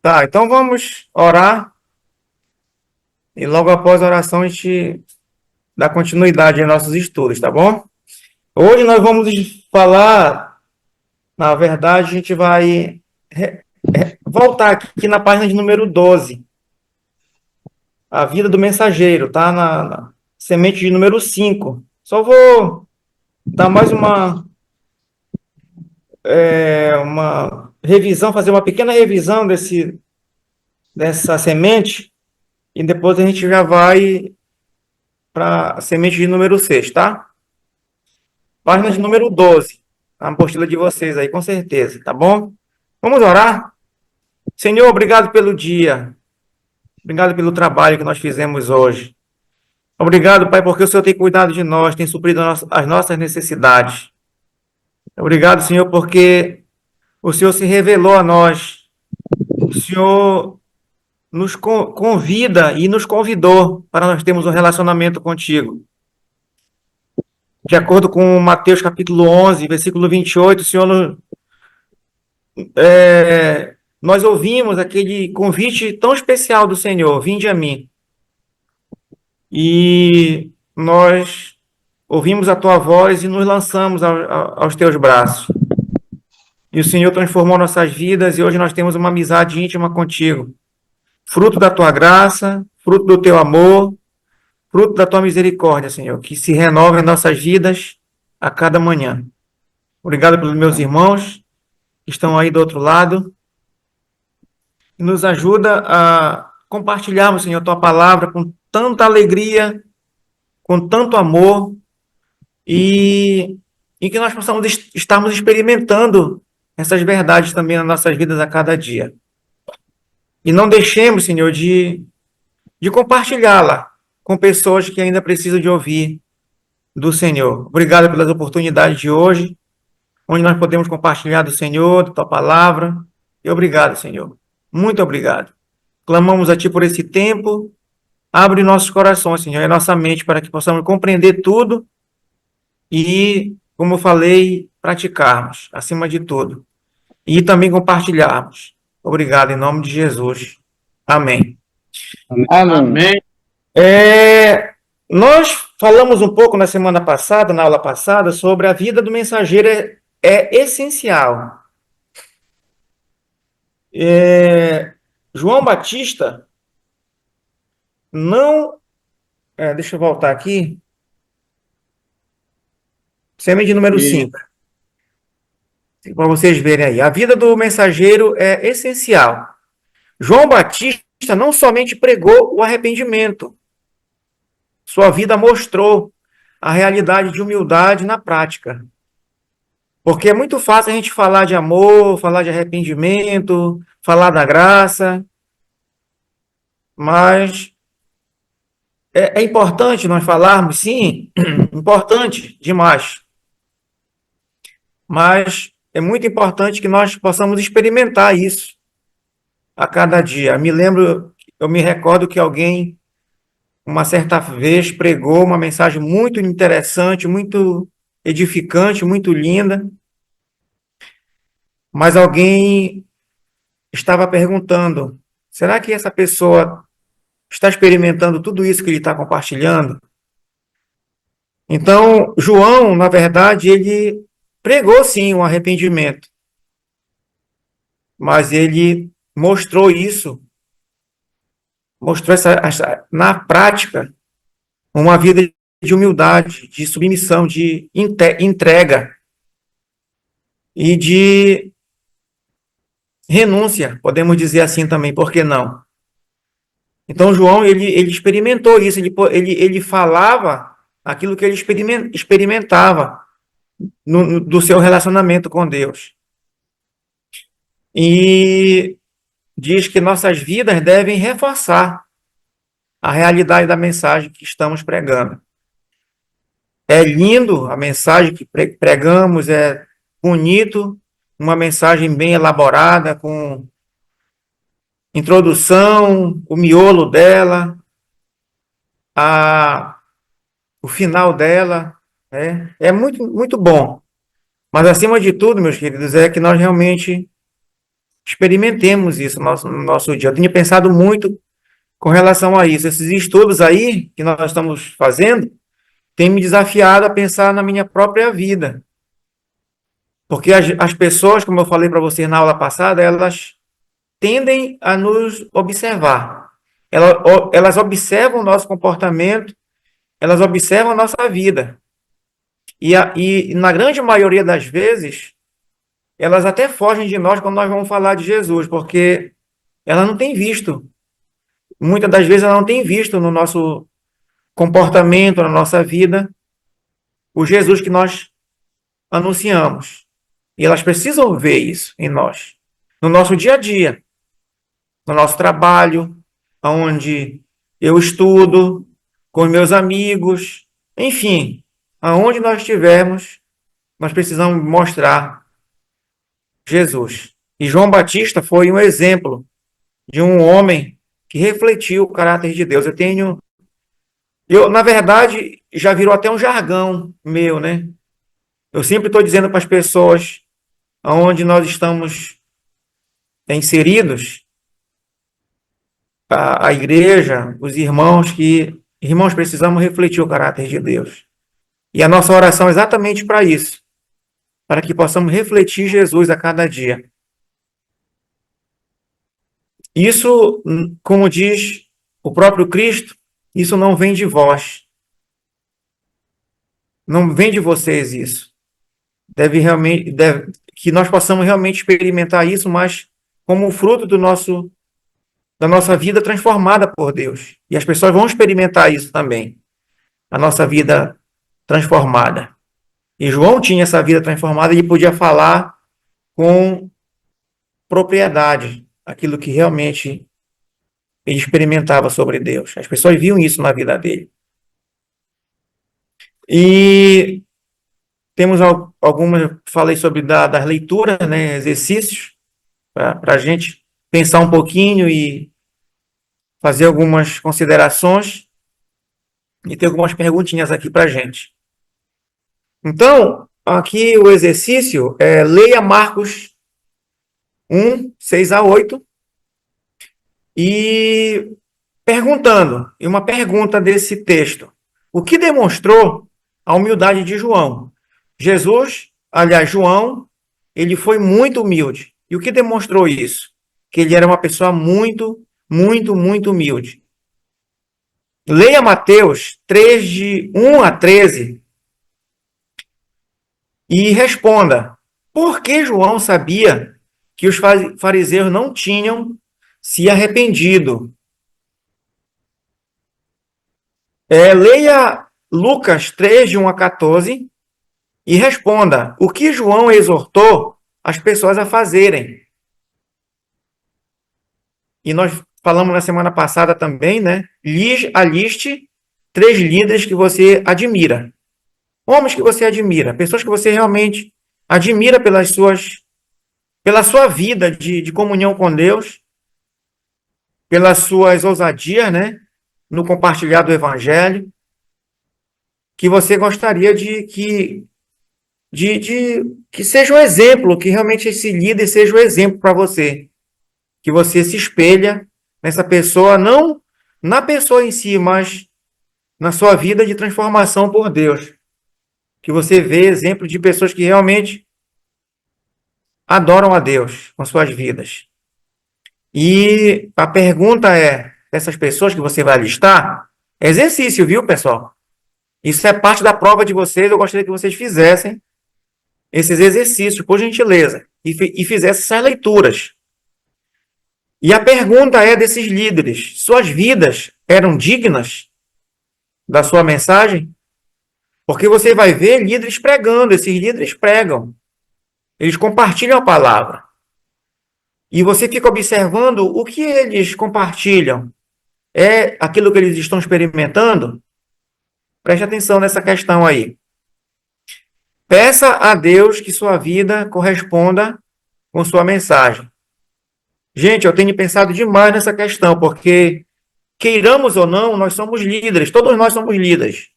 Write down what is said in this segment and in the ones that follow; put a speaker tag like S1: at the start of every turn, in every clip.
S1: Tá, então vamos orar e logo após a oração a gente dá continuidade aos nossos estudos, tá bom? Hoje nós vamos falar, na verdade, a gente vai voltar aqui na página de número 12, a vida do mensageiro, tá? Na semente de número 5. Só vou dar mais uma revisão, fazer uma pequena revisão dessa semente e depois a gente já vai para a semente de número 6, tá? Página de número 12. A apostila de vocês aí, com certeza, tá bom? Vamos orar? Senhor, obrigado pelo dia. Obrigado pelo trabalho que nós fizemos hoje. Obrigado, Pai, porque o Senhor tem cuidado de nós, tem suprido as nossas necessidades. Obrigado, Senhor, porque o Senhor se revelou a nós. O Senhor nos convida e nos convidou para nós termos um relacionamento contigo. De acordo com Mateus capítulo 11, versículo 28, o Senhor nós ouvimos aquele convite tão especial do Senhor, vinde a mim. E nós ouvimos a tua voz e nos lançamos aos teus braços. E o Senhor transformou nossas vidas e hoje nós temos uma amizade íntima contigo. Fruto da tua graça, fruto do teu amor, fruto da tua misericórdia, Senhor, que se renova em nossas vidas a cada manhã. Obrigado pelos meus irmãos que estão aí do outro lado. E nos ajuda a compartilharmos, Senhor, a tua palavra com tanta alegria, com tanto amor, e que nós possamos estarmos experimentando essas verdades também nas nossas vidas a cada dia. E não deixemos, Senhor, de compartilhá-la com pessoas que ainda precisam de ouvir do Senhor. Obrigado pelas oportunidades de hoje, onde nós podemos compartilhar do Senhor, da tua palavra. E obrigado, Senhor. Muito obrigado. Clamamos a Ti por esse tempo. Abre nossos corações, Senhor, e nossa mente para que possamos compreender tudo e, como eu falei, praticarmos, acima de tudo. E também compartilharmos. Obrigado, em nome de Jesus. Amém.
S2: Amém.
S1: Nós falamos um pouco na semana passada, na aula passada, sobre a vida do mensageiro é essencial. João Batista não... deixa eu voltar aqui. Semente número 5. Para vocês verem aí. A vida do mensageiro é essencial. João Batista não somente pregou o arrependimento, sua vida mostrou a realidade de humildade na prática. Porque é muito fácil a gente falar de amor, falar de arrependimento, falar da graça, mas é importante nós falarmos, sim, importante demais. Mas é muito importante que nós possamos experimentar isso a cada dia. Eu me recordo que alguém, uma certa vez, pregou uma mensagem muito interessante, muito edificante, muito linda, mas alguém estava perguntando: será que essa pessoa está experimentando tudo isso que ele está compartilhando? Então, João, na verdade, ele pregou sim um arrependimento, mas ele mostrou isso, na prática, uma vida de humildade, de submissão, de entrega e de renúncia, podemos dizer assim também, por que não? Então, João, ele experimentou isso, ele falava aquilo que ele experimentava do seu relacionamento com Deus. E diz que nossas vidas devem reforçar a realidade da mensagem que estamos pregando. É lindo a mensagem que pregamos, é bonito, uma mensagem bem elaborada, com introdução, o miolo dela, o final dela, é muito, muito bom. Mas, acima de tudo, meus queridos, é que nós realmente experimentemos isso no nosso dia. Eu tenho pensado muito com relação a isso. Esses estudos aí que nós estamos fazendo têm me desafiado a pensar na minha própria vida. Porque as pessoas, como eu falei para você na aula passada, elas tendem a nos observar. Elas observam o nosso comportamento, elas observam a nossa vida. E na grande maioria das vezes, elas até fogem de nós quando nós vamos falar de Jesus, porque ela não tem visto. Muitas das vezes ela não tem visto no nosso comportamento, na nossa vida, o Jesus que nós anunciamos. E elas precisam ver isso em nós, no nosso dia a dia, no nosso trabalho, onde eu estudo, com os meus amigos, enfim, aonde nós estivermos, nós precisamos mostrar Jesus. E João Batista foi um exemplo de um homem que refletiu o caráter de Deus. Na verdade, já virou até um jargão meu, né? Eu sempre estou dizendo para as pessoas aonde nós estamos inseridos, a igreja, os irmãos, irmãos, precisamos refletir o caráter de Deus. E a nossa oração é exatamente para isso, para que possamos refletir Jesus a cada dia. Isso, como diz o próprio Cristo, isso não vem de vós. Não vem de vocês isso. Que nós possamos realmente experimentar isso, mas como fruto da nossa vida transformada por Deus. E as pessoas vão experimentar isso também, a nossa vida transformada. E João tinha essa vida transformada e podia falar com propriedade aquilo que realmente ele experimentava sobre Deus. As pessoas viam isso na vida dele. E temos algumas, falei sobre das leituras, né, exercícios, para a gente pensar um pouquinho e fazer algumas considerações e ter algumas perguntinhas aqui para a gente. Então, aqui o exercício é leia Marcos 1, 6 a 8 e perguntando, e uma pergunta desse texto. O que demonstrou a humildade de João? João, ele foi muito humilde. E o que demonstrou isso? Que ele era uma pessoa muito, muito, muito humilde. Leia Mateus 3, de 1 a 13 e responda: por que João sabia que os fariseus não tinham se arrependido? Leia Lucas 3, de 1 a 14 e responda: o que João exortou as pessoas a fazerem? E nós falamos na semana passada também, né? Aliste 3 líderes que você admira. Homens que você admira, pessoas que você realmente admira pela sua vida de comunhão com Deus, pelas suas ousadias, né? No compartilhar do Evangelho, que você gostaria que seja um exemplo, que realmente esse líder seja um exemplo para você. Que você se espelha nessa pessoa, não na pessoa em si, mas na sua vida de transformação por Deus. Que você vê exemplo de pessoas que realmente adoram a Deus com suas vidas. E a pergunta é, essas pessoas que você vai listar, é exercício, viu, pessoal? Isso é parte da prova de vocês, eu gostaria que vocês fizessem esses exercícios, por gentileza, e fizessem essas leituras. E a pergunta é desses líderes, suas vidas eram dignas da sua mensagem? Porque você vai ver líderes pregando, esses líderes pregam. Eles compartilham a palavra. E você fica observando o que eles compartilham. É aquilo que eles estão experimentando? Preste atenção nessa questão aí. Peça a Deus que sua vida corresponda com sua mensagem. Gente, eu tenho pensado demais nessa questão, porque, queiramos ou não, nós somos líderes, todos nós somos líderes.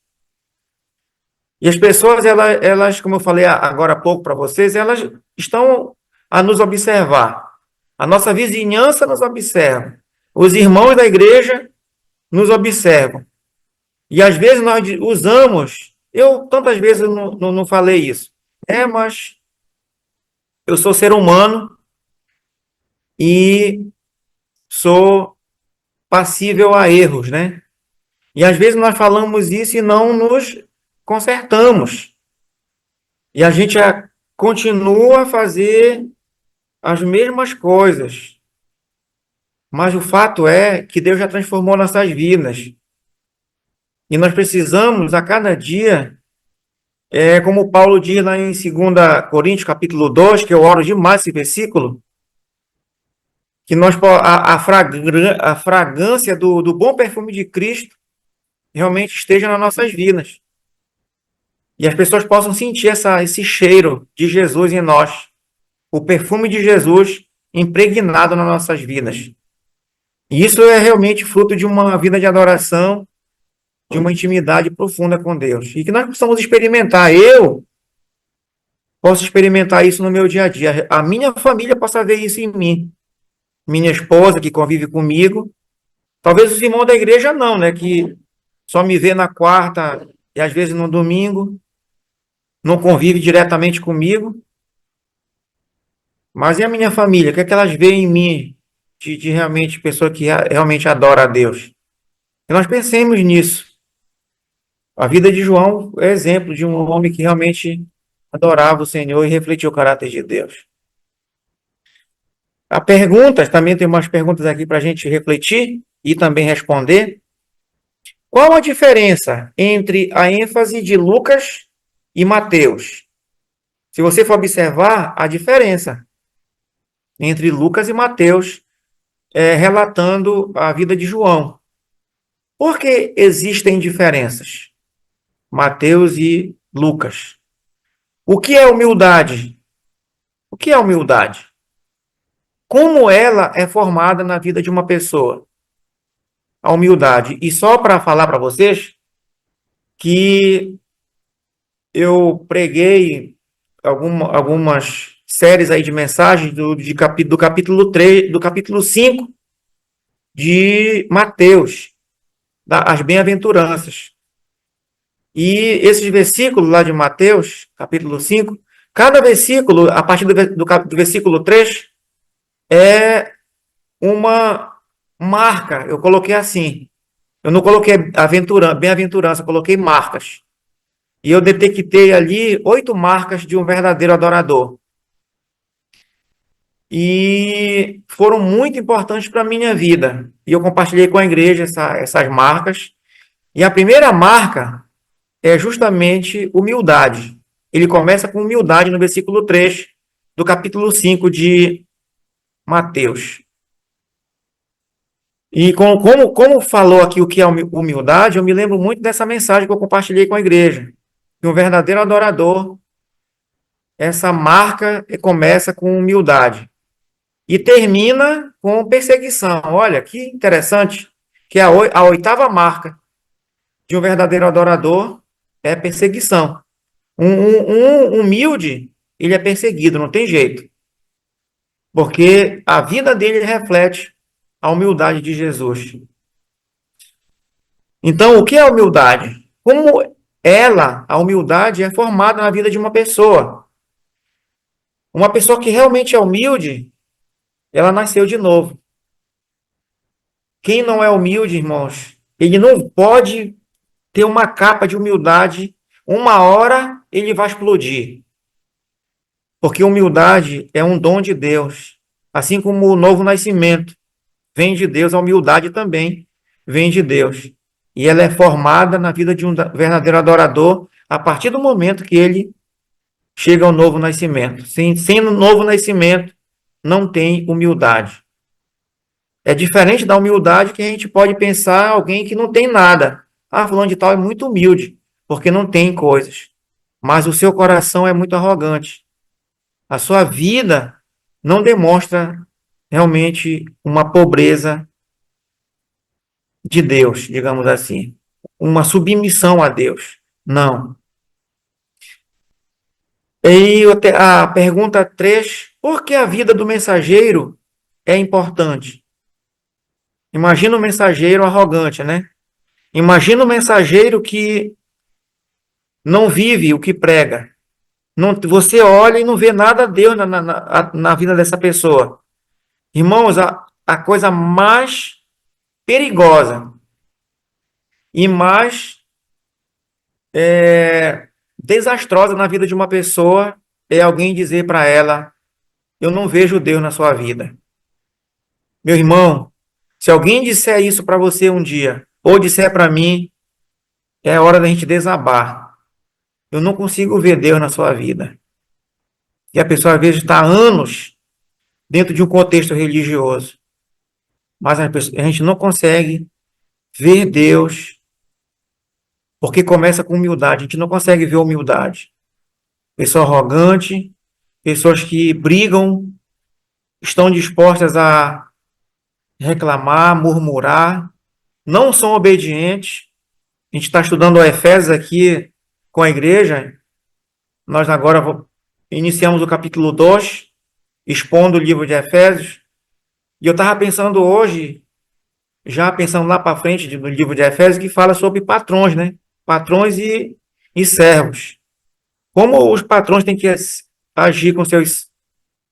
S1: E as pessoas, elas, como eu falei agora há pouco para vocês, elas estão a nos observar. A nossa vizinhança nos observa. Os irmãos da igreja nos observam. E às vezes nós usamos, eu tantas vezes não falei isso. Mas eu sou ser humano e sou passível a erros, né? E às vezes nós falamos isso e não nos consertamos. E a gente continua a fazer as mesmas coisas. Mas o fato é que Deus já transformou nossas vidas. E nós precisamos, a cada dia, como Paulo diz lá em 2 Coríntios, capítulo 2, que eu oro demais esse versículo, que a fragrância do bom perfume de Cristo realmente esteja nas nossas vidas. E as pessoas possam sentir esse cheiro de Jesus em nós. O perfume de Jesus impregnado nas nossas vidas. E isso é realmente fruto de uma vida de adoração, de uma intimidade profunda com Deus. E que nós possamos experimentar. Eu posso experimentar isso no meu dia a dia. A minha família possa ver isso em mim. Minha esposa, que convive comigo. Talvez os irmãos da igreja não, né? Que só me vê na quarta e às vezes no domingo. Não convive diretamente comigo. Mas e a minha família? O que é que elas veem em mim de realmente pessoa que realmente adora a Deus? E nós pensemos nisso. A vida de João é exemplo de um homem que realmente adorava o Senhor e refletiu o caráter de Deus. Há perguntas, também tem umas perguntas aqui para a gente refletir e também responder. Qual a diferença entre a ênfase de Lucas e Mateus? Se você for observar, a diferença entre Lucas e Mateus relatando a vida de João. Por que existem diferenças? Mateus e Lucas. O que é humildade? O que é humildade? Como ela é formada na vida de uma pessoa? A humildade. E só para falar para vocês que eu preguei algumas séries aí de mensagens do capítulo 3, do capítulo 5 de Mateus, as bem-aventuranças. E esses versículos lá de Mateus, capítulo 5, cada versículo, a partir do versículo 3, é uma marca. Eu coloquei assim. Eu não coloquei bem-aventurança, eu coloquei marcas. E eu detectei ali 8 marcas de um verdadeiro adorador. E foram muito importantes para a minha vida. E eu compartilhei com a igreja essas marcas. E a primeira marca é justamente humildade. Ele começa com humildade no versículo 3 do capítulo 5 de Mateus. E como falou aqui o que é humildade, eu me lembro muito dessa mensagem que eu compartilhei com a igreja. Que um verdadeiro adorador, essa marca começa com humildade. E termina com perseguição. Olha, que interessante, que a 8ª marca de um verdadeiro adorador é perseguição. Um humilde, ele é perseguido, não tem jeito. Porque a vida dele reflete a humildade de Jesus. Então, o que é a humildade? Como a humildade é formada na vida de uma pessoa. Uma pessoa que realmente é humilde, ela nasceu de novo. Quem não é humilde, irmãos, ele não pode ter uma capa de humildade, uma hora ele vai explodir. Porque humildade é um dom de Deus. Assim como o novo nascimento vem de Deus, a humildade também vem de Deus. E ela é formada na vida de um verdadeiro adorador a partir do momento que ele chega ao novo nascimento. Sem novo nascimento, não tem humildade. É diferente da humildade que a gente pode pensar alguém que não tem nada. Fulano de tal é muito humilde, porque não tem coisas. Mas o seu coração é muito arrogante. A sua vida não demonstra realmente uma pobreza de Deus, digamos assim. Uma submissão a Deus. Não. E a pergunta 3, por que a vida do mensageiro é importante. Imagina um mensageiro arrogante, né? Imagina um mensageiro que não vive o que prega. Não, você olha e não vê nada de Deus na vida dessa pessoa. Irmãos, a coisa mais perigosa e mais desastrosa na vida de uma pessoa é alguém dizer para ela: eu não vejo Deus na sua vida. Meu irmão, se alguém disser isso para você um dia, ou disser para mim, é hora da gente desabar. Eu não consigo ver Deus na sua vida. E a pessoa, às vezes, está há anos dentro de um contexto religioso, mas a gente não consegue ver Deus, porque começa com humildade. A gente não consegue ver humildade. Pessoa arrogante, pessoas que brigam, estão dispostas a reclamar, murmurar, não são obedientes. A gente está estudando o Efésios aqui com a igreja. Nós agora iniciamos o capítulo 2, expondo o livro de Efésios. E eu estava pensando hoje, já pensando lá para frente no livro de Efésios, que fala sobre patrões, né? Patrões e servos. Como os patrões têm que agir com seus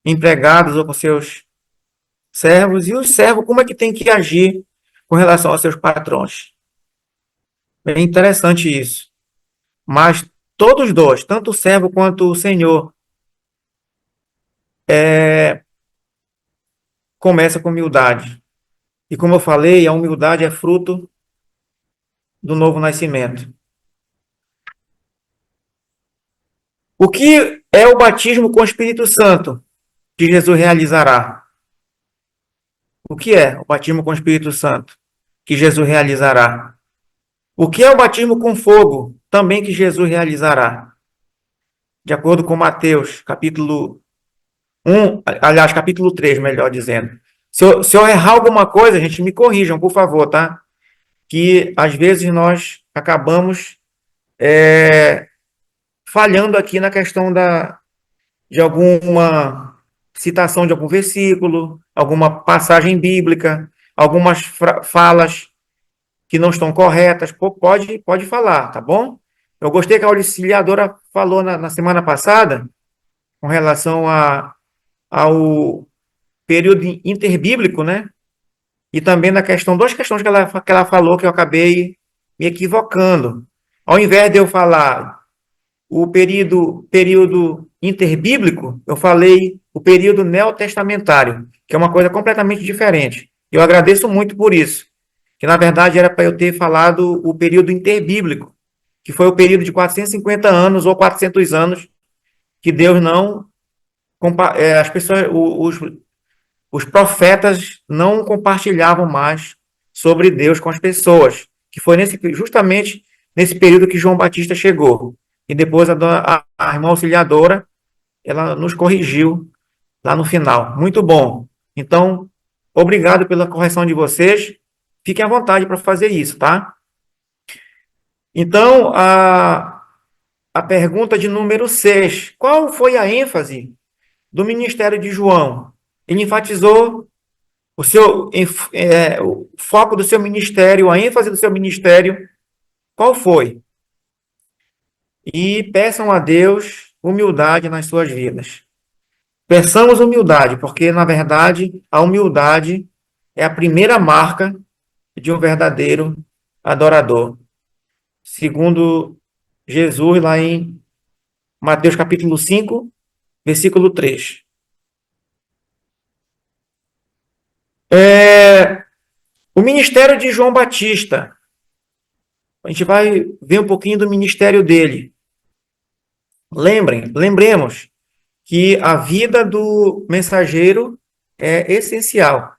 S1: empregados ou com seus servos, e os servos, como é que tem que agir com relação aos seus patrões. É interessante isso. Mas todos dois, tanto o servo quanto o senhor, começa com humildade. E como eu falei, a humildade é fruto do novo nascimento. O que é o batismo com o Espírito Santo que Jesus realizará? O que é o batismo com o Espírito Santo que Jesus realizará? O que é o batismo com fogo também que Jesus realizará? De acordo com Mateus, capítulo 1, aliás, capítulo 3, melhor dizendo. Se eu errar alguma coisa, gente, me corrijam, por favor, tá? Que às vezes nós acabamos falhando aqui na questão de alguma citação de algum versículo, alguma passagem bíblica, algumas falas que não estão corretas. Pô, pode falar, tá bom? Eu gostei que a auxiliadora falou na semana passada com relação ao período interbíblico, né? E também na questão, duas questões que ela falou que eu acabei me equivocando. Ao invés de eu falar o período interbíblico, eu falei o período neotestamentário, que é uma coisa completamente diferente. Eu agradeço muito por isso, que na verdade era para eu ter falado o período interbíblico, que foi o período de 450 anos ou 400 anos que Deus não as pessoas, os profetas não compartilhavam mais sobre Deus com as pessoas, que foi justamente nesse período que João Batista chegou. E depois a irmã auxiliadora, ela nos corrigiu lá no final. Muito bom. Então, obrigado pela correção de vocês. Fiquem à vontade para fazer isso, tá? Então, a pergunta de número 6. Qual foi a ênfase do ministério de João? Ele enfatizou o foco do seu ministério, a ênfase do seu ministério. Qual foi? E peçam a Deus humildade nas suas vidas. Peçamos humildade, porque, na verdade, a humildade é a primeira marca de um verdadeiro adorador. Segundo Jesus, lá em Mateus capítulo 5, versículo 3. O ministério de João Batista. A gente vai ver um pouquinho do ministério dele. Lembremos que a vida do mensageiro é essencial.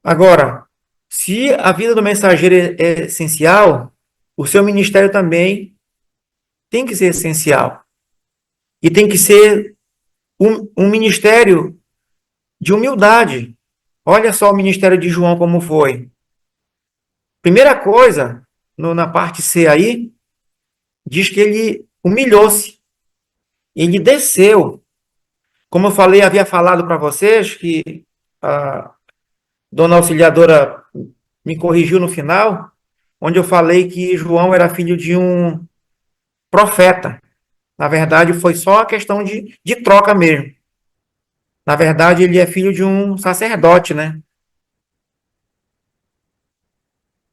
S1: Agora, se a vida do mensageiro é essencial, o seu ministério também tem que ser essencial. E tem que ser um ministério de humildade. Olha só o ministério de João como foi. Primeira coisa, na parte C aí, diz que ele humilhou-se. Ele desceu. Como eu falei, havia falado para vocês que a dona auxiliadora me corrigiu no final, onde eu falei que João era filho de um profeta. Na verdade, foi só a questão de troca mesmo. Na verdade, ele é filho de um sacerdote, né?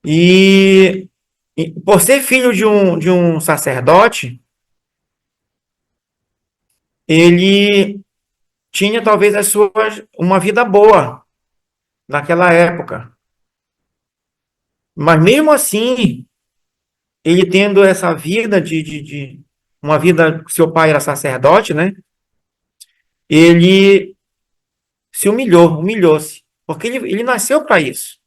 S1: E, e por ser filho de um sacerdote, ele tinha talvez uma vida boa naquela época. Mas mesmo assim, ele tendo essa vida de uma vida, seu pai era sacerdote, né? Ele se humilhou-se, porque ele nasceu para isso.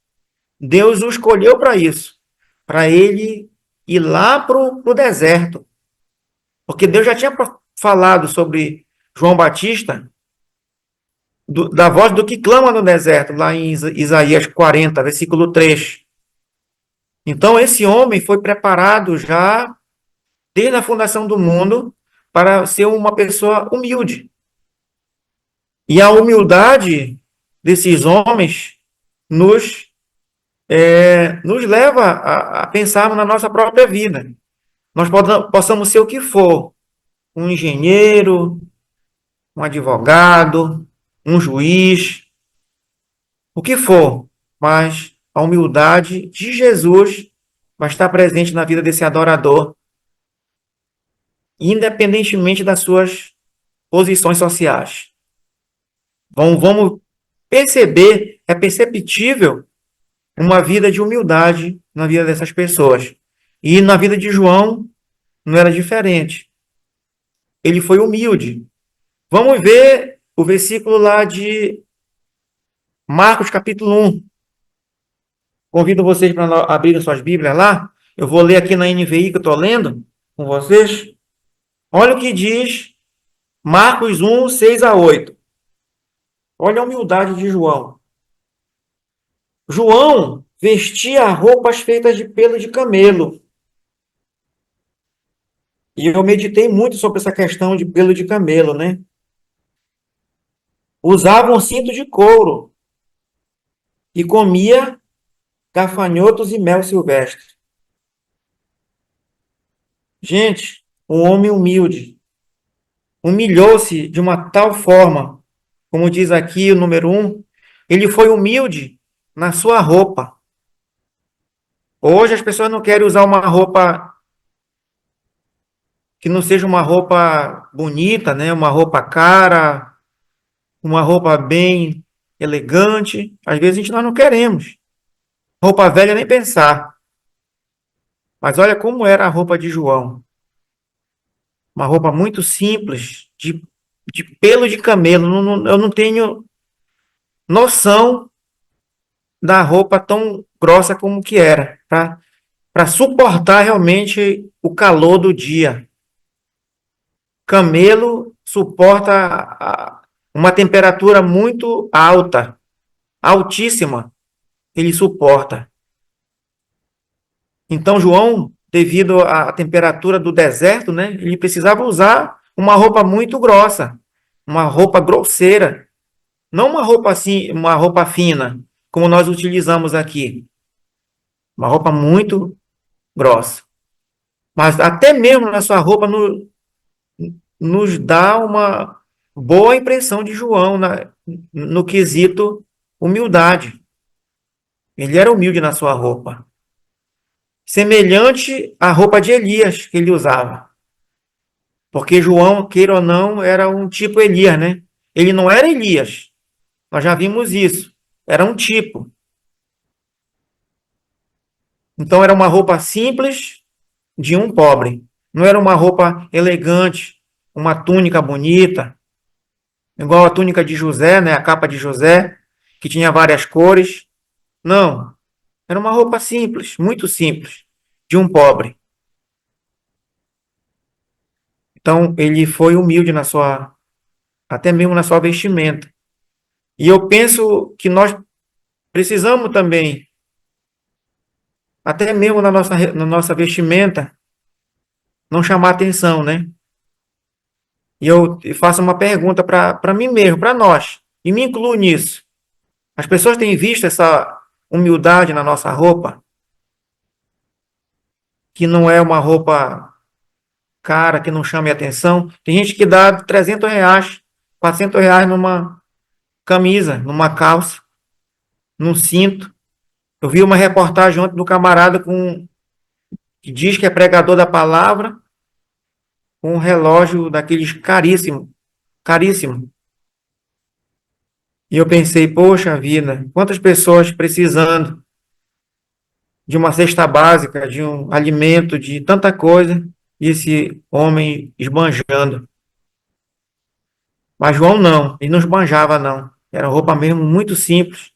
S1: Deus o escolheu para ele ir lá para o deserto. Porque Deus já tinha falado sobre João Batista, da voz do que clama no deserto, lá em Isaías 40, versículo 3. Então, esse homem foi preparado já desde a fundação do mundo para ser uma pessoa humilde. E a humildade desses homens nos leva a pensarmos na nossa própria vida. Nós possamos ser o que for, um engenheiro, um advogado, um juiz, o que for, mas a humildade de Jesus vai estar presente na vida desse adorador, independentemente das suas posições sociais. Vamos perceber, é perceptível uma vida de humildade na vida dessas pessoas. E na vida de João não era diferente. Ele foi humilde. Vamos ver o versículo lá de Marcos, capítulo 1. Convido vocês para abrir suas Bíblias lá. Eu vou ler aqui na NVI que eu estou lendo com vocês. Olha o que diz Marcos 1, 6 a 8. Olha a humildade de João. João vestia roupas feitas de pelo de camelo. E eu meditei muito sobre essa questão de pelo de camelo, né? Usava um cinto de couro e comia gafanhotos e mel silvestre. Gente, um homem humilde, humilhou-se de uma tal forma, como diz aqui o número 1, ele foi humilde na sua roupa. Hoje as pessoas não querem usar uma roupa que não seja uma roupa bonita, né? Uma roupa cara, uma roupa bem elegante. Às vezes nós não queremos. Roupa velha nem pensar. Mas olha como era a roupa de João. Uma roupa muito simples, de pelo de camelo. Eu não tenho noção da roupa tão grossa como que era, para suportar realmente o calor do dia. Camelo suporta uma temperatura muito alta, altíssima, ele suporta. Então, João, devido à temperatura do deserto, né, ele precisava usar uma roupa muito grossa, uma roupa grosseira, não uma roupa assim, uma roupa fina, como nós utilizamos aqui, uma roupa muito grossa. Mas até mesmo na sua roupa nos dá uma boa impressão de João no quesito humildade. Ele era humilde na sua roupa. Semelhante à roupa de Elias que ele usava. Porque João, queira ou não, era um tipo Elias, né? Ele não era Elias. Nós já vimos isso. Era um tipo. Então era uma roupa simples de um pobre. Não era uma roupa elegante, uma túnica bonita, igual a túnica de José, né? A capa de José, que tinha várias cores. Não. Era uma roupa simples, muito simples, de um pobre. Então ele foi humilde até mesmo na sua vestimenta. E eu penso que nós precisamos também, até mesmo na nossa vestimenta, não chamar atenção, né? E eu faço uma pergunta para mim mesmo, para nós, e me incluo nisso. As pessoas têm visto essa humildade na nossa roupa, que não é uma roupa cara, que não chame atenção. Tem gente que dá R$ 300, R$ 400 numa camisa, numa calça, num cinto. Eu vi uma reportagem ontem do camarada que diz que é pregador da palavra, com um relógio daqueles caríssimo, caríssimo. E eu pensei, poxa vida, quantas pessoas precisando de uma cesta básica, de um alimento, de tanta coisa, e esse homem esbanjando. Mas João não, ele não esbanjava não. Era roupa mesmo muito simples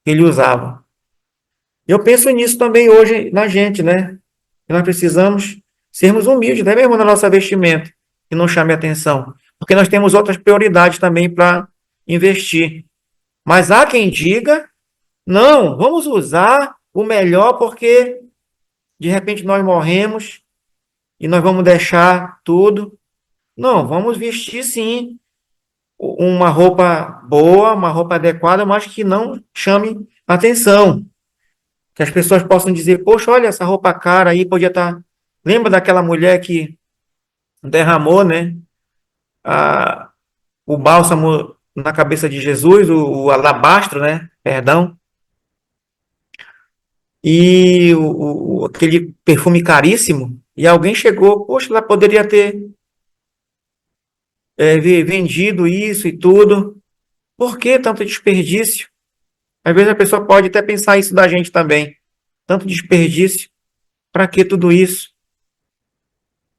S1: que ele usava. Eu penso nisso também hoje na gente, né? Que nós precisamos sermos humildes, né, mesmo na nossa vestimenta, que não chame atenção. Porque nós temos outras prioridades também para investir. Mas há quem diga, não, vamos usar o melhor porque de repente nós morremos e nós vamos deixar tudo. Não, vamos vestir sim uma roupa boa, uma roupa adequada, mas que não chame atenção. Que as pessoas possam dizer, poxa, olha essa roupa cara aí, podia estar. Lembra daquela mulher que derramou, né, a, o bálsamo na cabeça de Jesus, o alabastro, né, perdão, e aquele perfume caríssimo, e alguém chegou, poxa, ela poderia ter vendido isso e tudo. Por que tanto desperdício? Às vezes a pessoa pode até pensar isso da gente também. Tanto desperdício, para que tudo isso?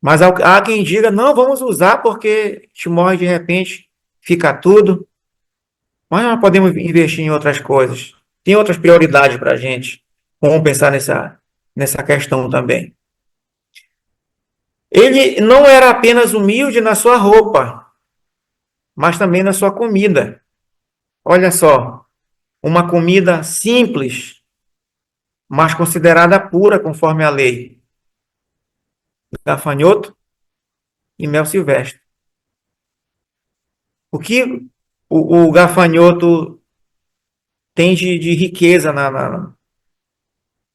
S1: Mas há quem diga, não, vamos usar porque te morre de repente, fica tudo. Mas nós podemos investir em outras coisas. Tem outras prioridades para a gente. Vamos pensar nessa questão também. Ele não era apenas humilde na sua roupa, mas também na sua comida. Olha só, uma comida simples, mas considerada pura conforme a lei. Gafanhoto e mel silvestre. O que o gafanhoto tem de riqueza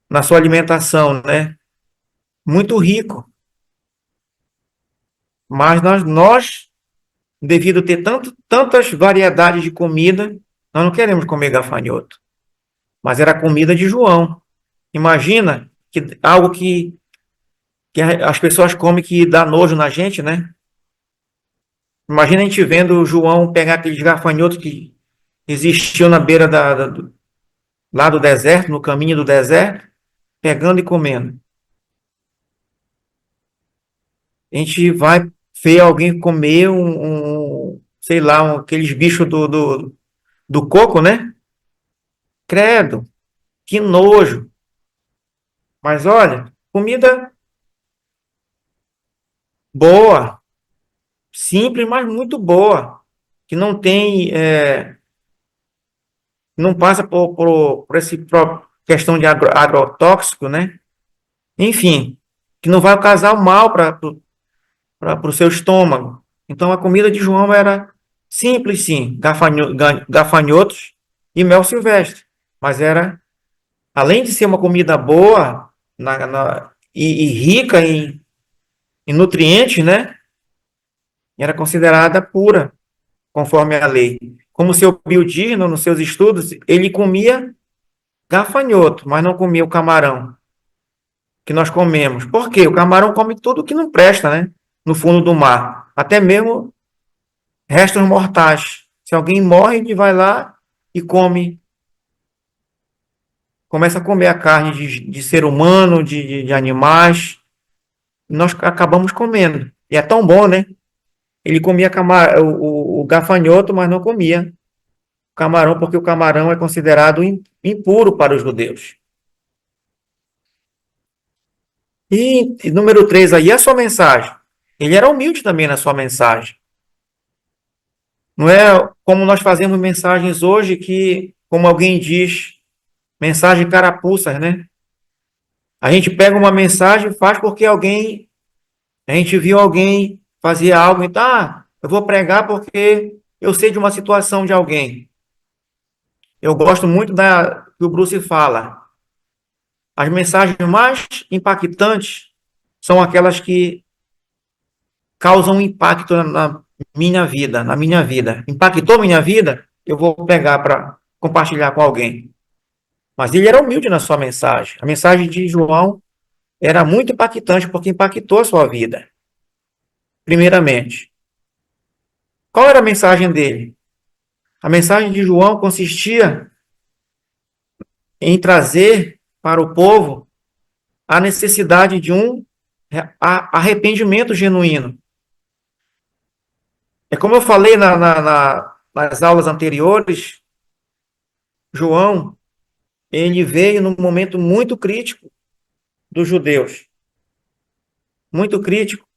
S1: na sua alimentação, né? Muito rico. Mas nós, devido a ter tantas variedades de comida, nós não queremos comer gafanhoto. Mas era a comida de João. Imagina que algo que as pessoas comem que dá nojo na gente, né? Imagina a gente vendo o João pegar aqueles gafanhotos que existiam na beira lá do deserto, no caminho do deserto, pegando e comendo. A gente vai ver alguém comer sei lá, aqueles bichos do coco, né? Credo, que nojo. Mas olha, comida boa, simples, mas muito boa, que não tem, não passa por questão de agrotóxico, né? Enfim, que não vai causar mal para o seu estômago. Então a comida de João era simples, sim, gafanhotos e mel silvestre. Mas era, além de ser uma comida boa e rica em nutrientes, né? Era considerada pura, conforme a lei. Como o seu Biodígeno, nos seus estudos, ele comia gafanhoto, mas não comia o camarão que nós comemos. Por quê? O camarão come tudo que não presta, né? No fundo do mar. Até mesmo restos mortais. Se alguém morre, ele vai lá e começa a comer a carne de ser humano, de animais. E nós acabamos comendo. E é tão bom, né? Ele comia o gafanhoto, mas não comia o camarão, porque o camarão é considerado impuro para os judeus. E número 3 aí, a sua mensagem. Ele era humilde também na sua mensagem. Não é como nós fazemos mensagens hoje que, como alguém diz, mensagem carapuças, né? A gente pega uma mensagem e faz porque a gente viu alguém fazer algo e tá, eu vou pregar porque eu sei de uma situação de alguém. Eu gosto muito da que o Bruce fala. As mensagens mais impactantes são aquelas que causam impacto na minha vida, na minha vida. Impactou minha vida, eu vou pegar para compartilhar com alguém. Mas ele era humilde na sua mensagem. A mensagem de João era muito impactante porque impactou a sua vida, primeiramente. Qual era a mensagem dele? A mensagem de João consistia em trazer para o povo a necessidade de um arrependimento genuíno. É como eu falei nas aulas anteriores, João, ele veio num momento muito crítico dos judeus. Muito crítico.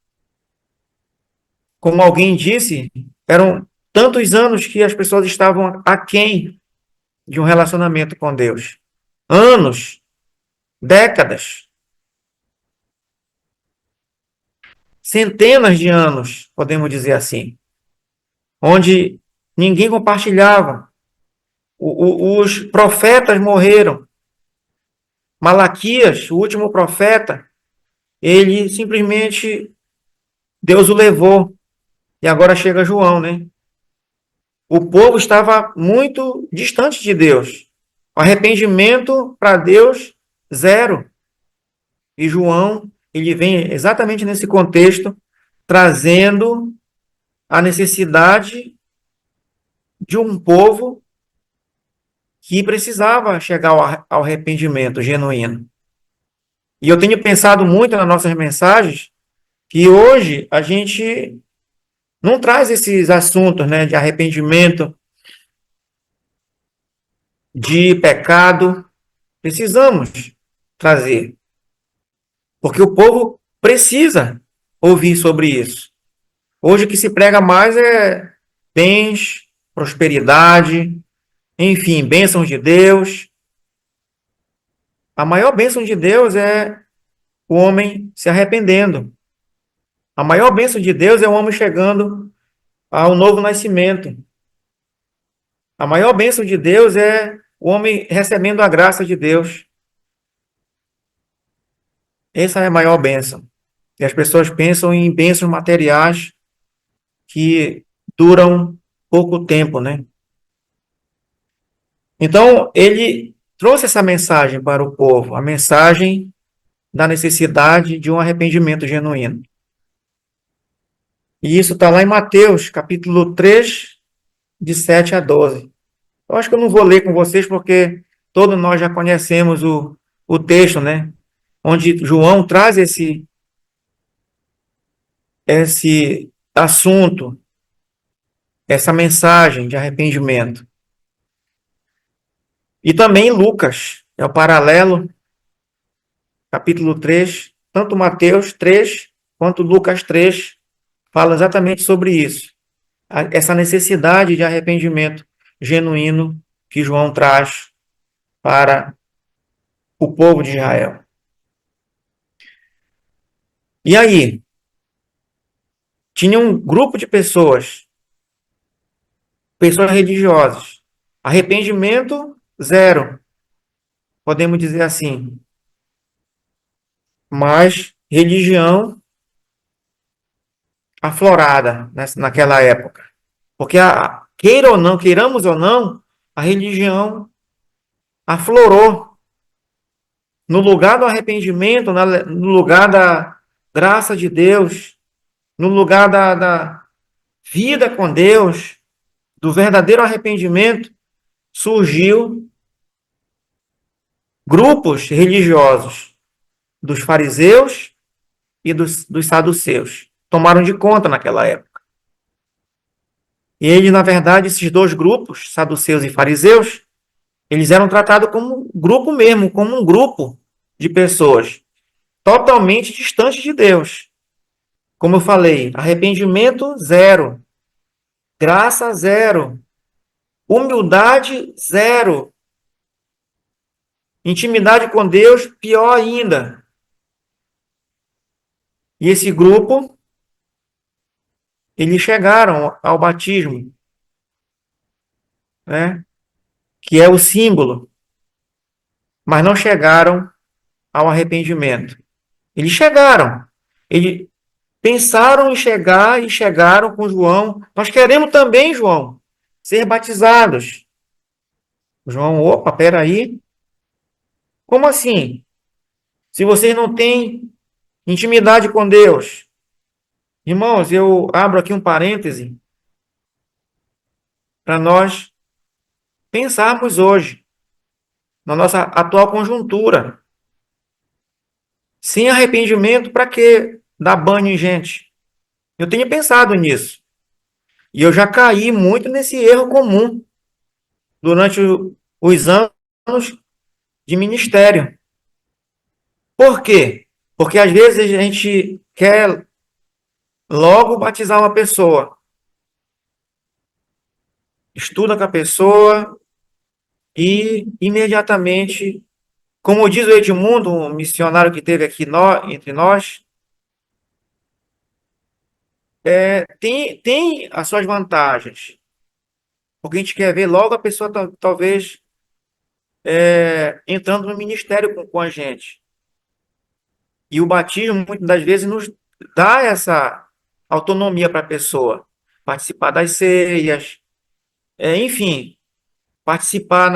S1: Como alguém disse, eram tantos anos que as pessoas estavam aquém de um relacionamento com Deus. Anos, décadas, centenas de anos, podemos dizer assim, onde ninguém compartilhava. Os profetas morreram. Malaquias, o último profeta, ele simplesmente, Deus o levou. E agora chega João, né? O povo estava muito distante de Deus. O arrependimento para Deus, zero. E João, ele vem exatamente nesse contexto, trazendo a necessidade de um povo que precisava chegar ao arrependimento genuíno. E eu tenho pensado muito nas nossas mensagens que hoje a gente não traz esses assuntos, né, de arrependimento, de pecado. Precisamos trazer, porque o povo precisa ouvir sobre isso. Hoje o que se prega mais é bens, prosperidade, enfim, bênçãos de Deus. A maior bênção de Deus é o homem se arrependendo. A maior bênção de Deus é o homem chegando ao novo nascimento. A maior bênção de Deus é o homem recebendo a graça de Deus. Essa é a maior bênção. E as pessoas pensam em bênçãos materiais que duram pouco tempo, né? Então, ele trouxe essa mensagem para o povo, a mensagem da necessidade de um arrependimento genuíno. E isso está lá em Mateus, capítulo 3, de 7 a 12. Eu acho que eu não vou ler com vocês, porque todos nós já conhecemos o texto, né? Onde João traz esse assunto, essa mensagem de arrependimento. E também Lucas, é o paralelo, capítulo 3, tanto Mateus 3 quanto Lucas 3 fala exatamente sobre isso. Essa necessidade de arrependimento genuíno que João traz para o povo de Israel. E aí, tinha um grupo de pessoas religiosas. Arrependimento, zero, podemos dizer assim. Mas religião aflorada naquela época. Porque, queira ou não, queiramos ou não, a religião aflorou. No lugar do arrependimento, no lugar da graça de Deus, no lugar da vida com Deus, do verdadeiro arrependimento, surgiu grupos religiosos dos fariseus e dos saduceus. Tomaram de conta naquela época. E eles, na verdade, esses dois grupos, saduceus e fariseus, eles eram tratados como grupo mesmo, como um grupo de pessoas totalmente distantes de Deus. Como eu falei, arrependimento zero, graça zero, humildade zero, intimidade com Deus pior ainda. E esse grupo eles chegaram ao batismo, né? Que é o símbolo, mas não chegaram ao arrependimento. Eles chegaram. Eles pensaram em chegar e chegaram com João. Nós queremos também, João, ser batizados. João, opa, peraí. Como assim? Se vocês não têm intimidade com Deus. Irmãos, eu abro aqui um parêntese para nós pensarmos hoje, na nossa atual conjuntura. Sem arrependimento, para que dar banho em gente? Eu tenho pensado nisso. E eu já caí muito nesse erro comum durante os anos de ministério. Por quê? Porque às vezes a gente quer logo batizar uma pessoa, estuda com a pessoa e imediatamente, como diz o Edmundo, um missionário que teve aqui entre nós, tem as suas vantagens. Porque a gente quer ver logo a pessoa talvez entrando no ministério com a gente. E o batismo, muitas das vezes, nos dá essa autonomia para a pessoa participar das ceias, enfim, participar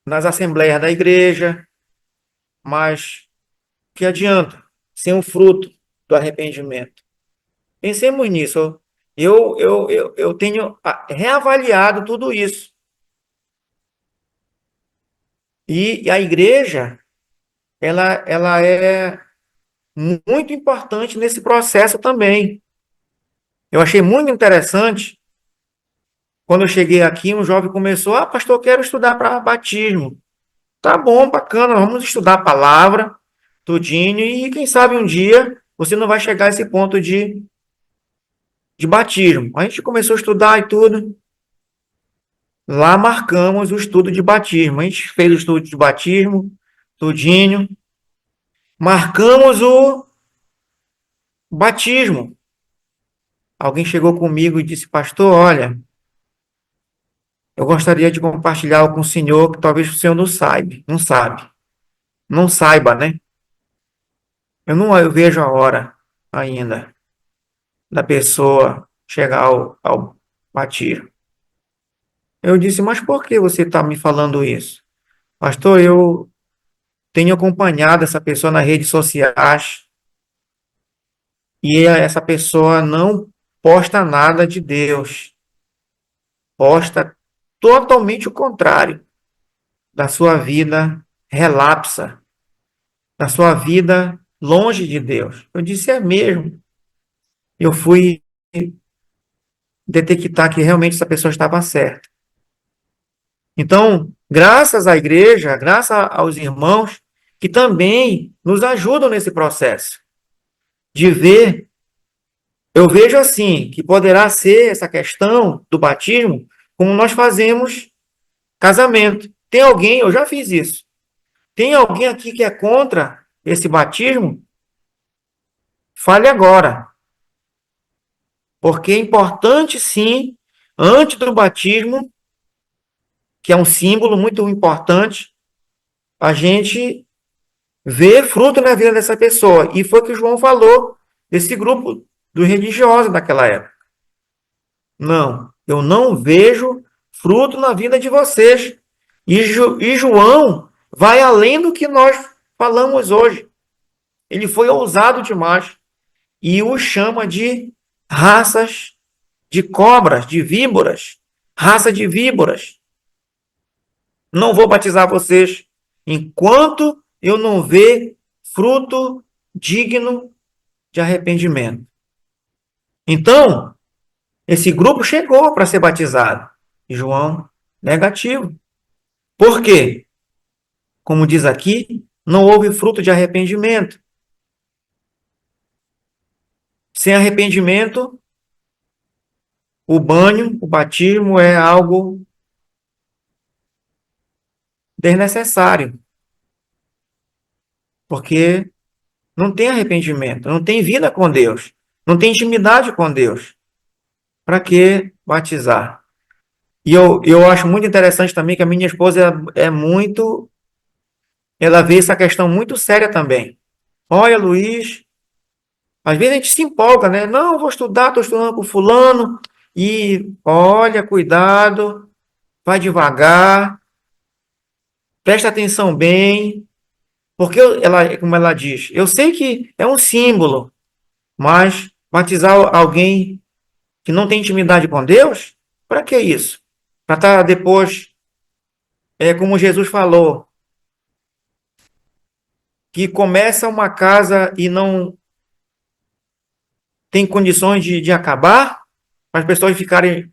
S1: nas assembleias da igreja, mas que adianta? Sem o fruto do arrependimento. Pensemos nisso. Eu tenho reavaliado tudo isso. E a igreja, ela é muito importante nesse processo também. Eu achei muito interessante, quando eu cheguei aqui, um jovem começou, pastor, eu quero estudar para batismo. Tá bom, bacana, vamos estudar a palavra, tudinho, e quem sabe um dia você não vai chegar a esse ponto de batismo. A gente começou a estudar e tudo, lá marcamos o estudo de batismo. A gente fez o estudo de batismo, tudinho, marcamos o batismo. Alguém chegou comigo e disse, pastor, olha, eu gostaria de compartilhar algo com o senhor que talvez o senhor não saiba, né? Eu vejo a hora ainda da pessoa chegar ao batismo. Eu disse, mas por que você está me falando isso? Pastor, eu tenho acompanhado essa pessoa nas redes sociais e essa pessoa não posta nada de Deus, posta totalmente o contrário da sua vida relapsa, da sua vida longe de Deus. Eu disse, é mesmo. Eu fui detectar que realmente essa pessoa estava certa. Então, graças à igreja, graças aos irmãos que também nos ajudam nesse processo de ver, eu vejo assim, que poderá ser essa questão do batismo como nós fazemos casamento. Tem alguém, eu já fiz isso. Tem alguém aqui que é contra esse batismo? Fale agora. Porque é importante, sim, antes do batismo, que é um símbolo muito importante, a gente ver fruto na vida dessa pessoa. E foi o que o João falou desse grupo dos religiosos daquela época. Não, eu não vejo fruto na vida de vocês. E João vai além do que nós falamos hoje. Ele foi ousado demais e os chama de raças de cobras, de víboras, raça de víboras. Não vou batizar vocês enquanto eu não ver fruto digno de arrependimento. Então, esse grupo chegou para ser batizado. E João, negativo. Por quê? Como diz aqui, não houve fruto de arrependimento. Sem arrependimento, o banho, o batismo é algo desnecessário. Porque não tem arrependimento, não tem vida com Deus, não tem intimidade com Deus. Para que batizar? E eu acho muito interessante também que a minha esposa é muito. Ela vê essa questão muito séria também. Olha, Luiz, às vezes a gente se empolga, né? Não, eu vou estudar, estou estudando com fulano. E olha, cuidado, vai devagar, presta atenção bem. Porque ela, como ela diz, eu sei que é um símbolo, mas batizar alguém que não tem intimidade com Deus, para que isso? Para estar depois, como Jesus falou, que começa uma casa e não tem condições de acabar, para as pessoas ficarem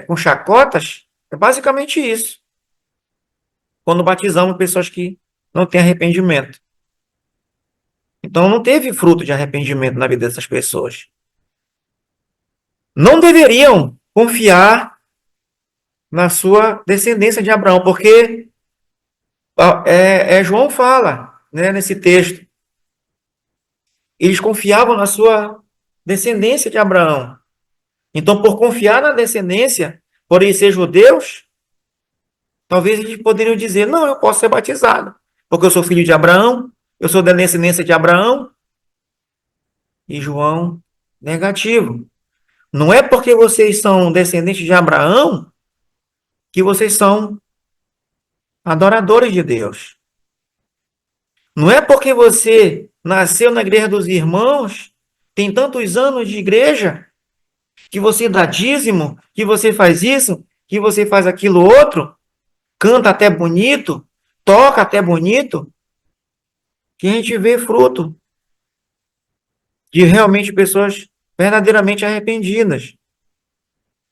S1: com chacotas, é basicamente isso. Quando batizamos pessoas que não têm arrependimento. Então não teve fruto de arrependimento na vida dessas pessoas. Não deveriam confiar na sua descendência de Abraão, porque João fala, né, nesse texto, eles confiavam na sua descendência de Abraão. Então, por confiar na descendência, por eles ser judeus, talvez eles poderiam dizer: não, eu posso ser batizado, porque eu sou filho de Abraão, eu sou da descendência de Abraão. E João, negativo. Não é porque vocês são descendentes de Abraão que vocês são adoradores de Deus. Não é porque você nasceu na igreja dos irmãos, tem tantos anos de igreja, que você dá dízimo, que você faz isso, que você faz aquilo outro, canta até bonito, toca até bonito, que a gente vê fruto de realmente pessoas verdadeiramente arrependidas.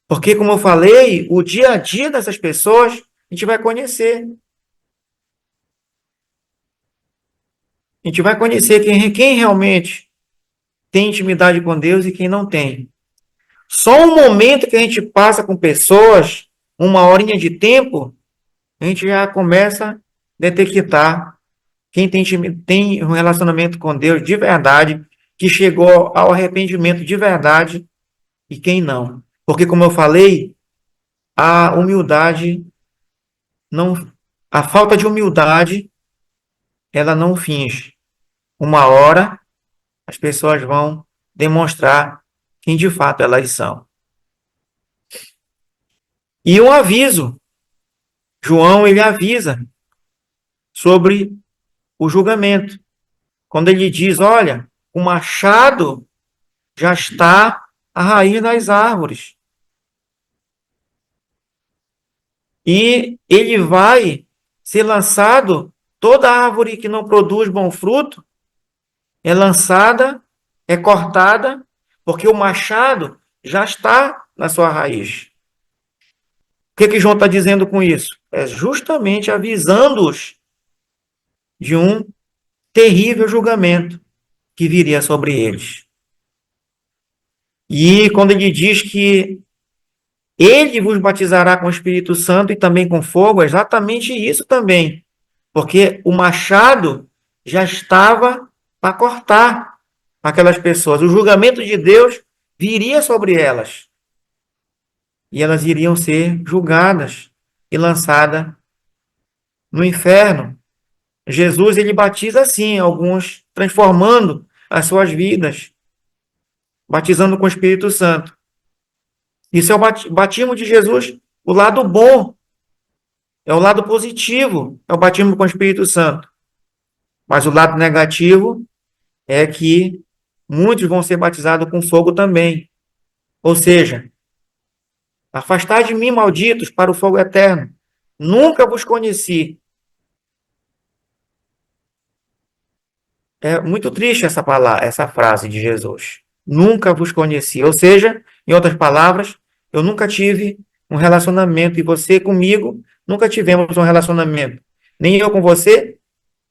S1: Porque, como eu falei, o dia a dia dessas pessoas a gente vai conhecer. A gente vai conhecer quem realmente tem intimidade com Deus e quem não tem. Só um momento que a gente passa com pessoas, uma horinha de tempo, a gente já começa a detectar quem tem um relacionamento com Deus de verdade, que chegou ao arrependimento de verdade e quem não. Porque, como eu falei, a humildade não, a falta de humildade, ela não finge. Uma hora as pessoas vão demonstrar quem de fato elas são. E um aviso, João ele avisa sobre o julgamento. Quando ele diz, olha, o machado já está à raiz das árvores. E ele vai ser lançado, toda árvore que não produz bom fruto, é lançada, é cortada, porque o machado já está na sua raiz. O que João está dizendo com isso? É justamente avisando-os de um terrível julgamento que viria sobre eles. E quando ele diz que ele vos batizará com o Espírito Santo e também com fogo, é exatamente isso também. Porque o machado já estava para cortar aquelas pessoas. O julgamento de Deus viria sobre elas. E elas iriam ser julgadas e lançadas no inferno. Jesus, ele batiza assim, alguns transformando as suas vidas, batizando com o Espírito Santo. Isso é o batismo de Jesus, o lado bom, é o lado positivo, é o batismo com o Espírito Santo. Mas o lado negativo é que muitos vão ser batizados com fogo também. Ou seja, afastai de mim, malditos, para o fogo eterno. Nunca vos conheci. É muito triste essa palavra, essa frase de Jesus. Nunca vos conheci. Ou seja, em outras palavras, eu nunca tive um relacionamento e você comigo nunca tivemos um relacionamento. Nem eu com você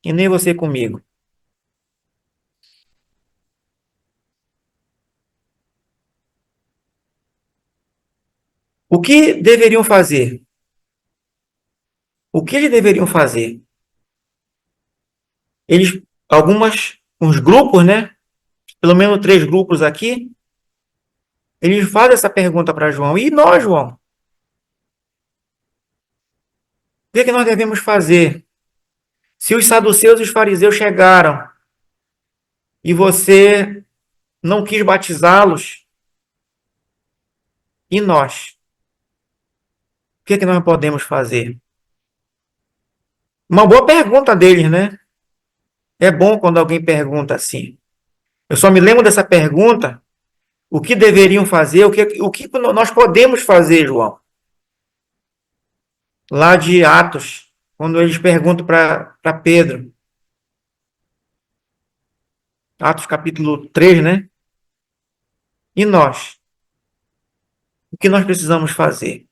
S1: e nem você comigo. O que deveriam fazer? O que eles deveriam fazer? Eles uns grupos, né? Pelo menos 3 grupos aqui, eles fazem essa pergunta para João. E nós, João? O que é que nós devemos fazer? Se os saduceus e os fariseus chegaram e você não quis batizá-los, e nós? O que é que nós podemos fazer? Uma boa pergunta deles, né? É bom quando alguém pergunta assim. Eu só me lembro dessa pergunta, o que deveriam fazer, o que nós podemos fazer, João? Lá de Atos, quando eles perguntam para Pedro, Atos capítulo 3, né? E nós? O que nós precisamos fazer?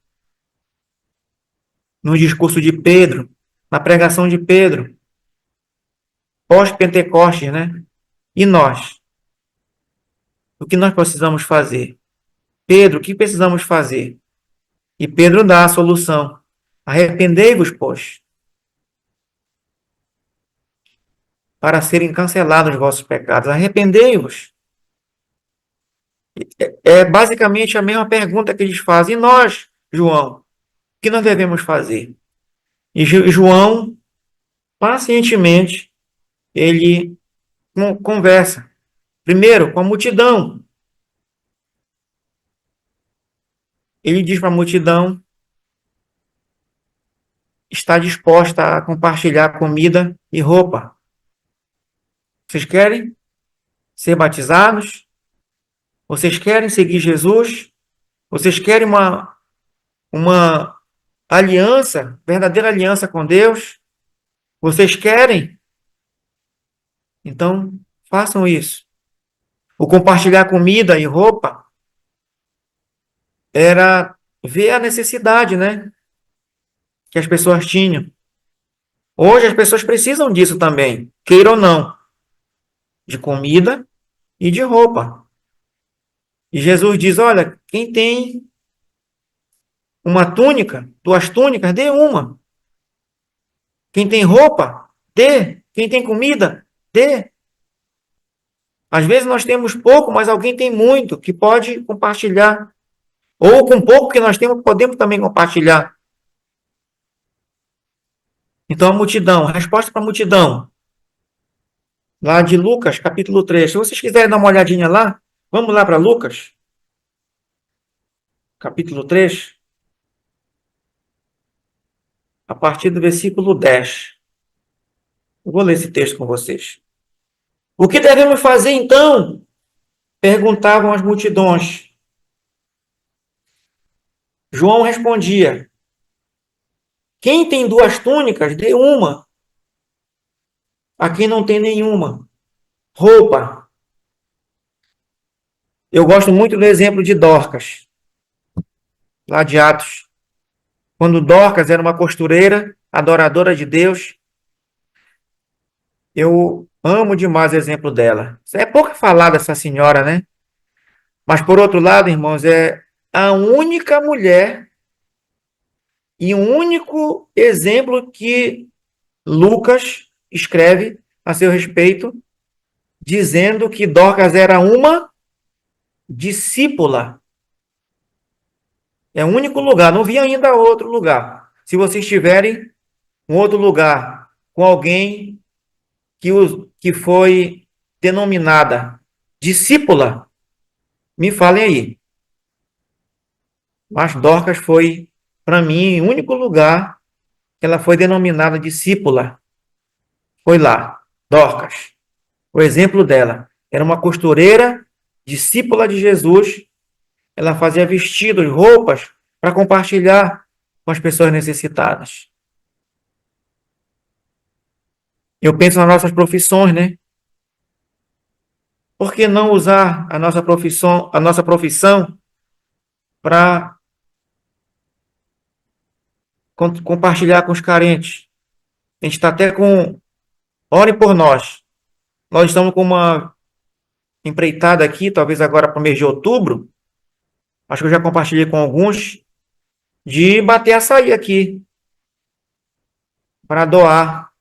S1: No discurso de Pedro, na pregação de Pedro, pós-Pentecostes, né? E nós? O que nós precisamos fazer? Pedro, o que precisamos fazer? E Pedro dá a solução. Arrependei-vos, pois, para serem cancelados os vossos pecados. Arrependei-vos. É basicamente a mesma pergunta que eles fazem. E nós, João, o que nós devemos fazer? E João, pacientemente, ele conversa. Primeiro, com a multidão. Ele diz para a multidão está disposta a compartilhar comida e roupa. Vocês querem ser batizados? Vocês querem seguir Jesus? Vocês querem uma aliança, verdadeira aliança com Deus? Vocês querem? Então, façam isso. O compartilhar comida e roupa era ver a necessidade, né? Que as pessoas tinham. Hoje as pessoas precisam disso também, queira ou não, de comida e de roupa. E Jesus diz: olha, quem tem uma túnica, 2 túnicas, dê uma. Quem tem roupa, dê. Quem tem comida, dê. Às vezes nós temos pouco, mas alguém tem muito que pode compartilhar. Ou com pouco que nós temos, podemos também compartilhar. Então a multidão, a resposta para a multidão, lá de Lucas, capítulo 3. Se vocês quiserem dar uma olhadinha lá, vamos lá para Lucas, capítulo 3, a partir do versículo 10. Eu vou ler esse texto com vocês. O que devemos fazer então? Perguntavam as multidões. João respondia: quem tem 2 túnicas, dê uma. A quem não tem nenhuma. Roupa. Eu gosto muito do exemplo de Dorcas, lá de Atos. Quando Dorcas era uma costureira, adoradora de Deus, eu amo demais o exemplo dela. É pouco falar dessa senhora, né? Mas, por outro lado, irmãos, é a única mulher e o único exemplo que Lucas escreve a seu respeito, dizendo que Dorcas era uma discípula. É o único lugar, não vi ainda outro lugar. Se vocês tiverem um outro lugar com alguém que foi denominada discípula, me falem aí. Mas Dorcas foi, para mim, o único lugar que ela foi denominada discípula. Foi lá, Dorcas. O exemplo dela era uma costureira, discípula de Jesus. Ela fazia vestidos, roupas para compartilhar com as pessoas necessitadas. Eu penso nas nossas profissões, né? Por que não usar a nossa profissão para compartilhar com os carentes? A gente está até com Orem por nós. Nós estamos com uma empreitada aqui, talvez agora para o mês de outubro. Acho que eu já compartilhei com alguns, de bater açaí aqui para doar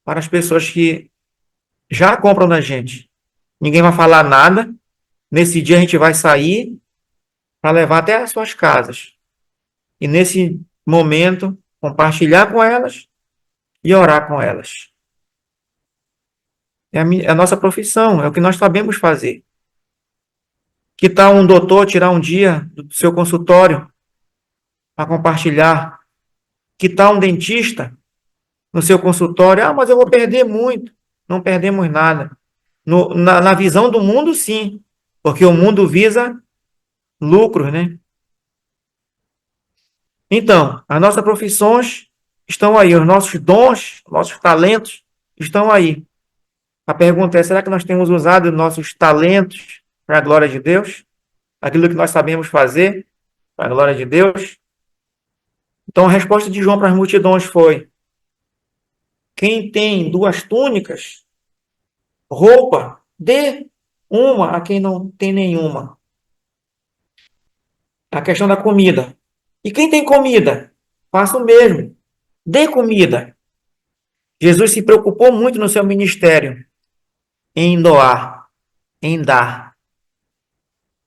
S1: para as pessoas que já compram da gente. Ninguém vai falar nada. Nesse dia a gente vai sair para levar até as suas casas. E nesse momento, compartilhar com elas e orar com elas. É a nossa profissão, é o que nós sabemos fazer. Que tal um doutor tirar um dia do seu consultório para compartilhar? Que tal um dentista no seu consultório? Ah, mas eu vou perder muito. Não perdemos nada. Na visão do mundo, sim, porque o mundo visa lucros, né? Então, as nossas profissões estão aí, os nossos dons, nossos talentos estão aí. A pergunta é: será que nós temos usado nossos talentos para a glória de Deus? Aquilo que nós sabemos fazer para a glória de Deus? Então, a resposta de João para as multidões foi: quem tem 2 túnicas, roupa, dê uma a quem não tem nenhuma. A questão da comida. E quem tem comida, faça o mesmo. Dê comida. Jesus se preocupou muito no seu ministério em doar, em dar.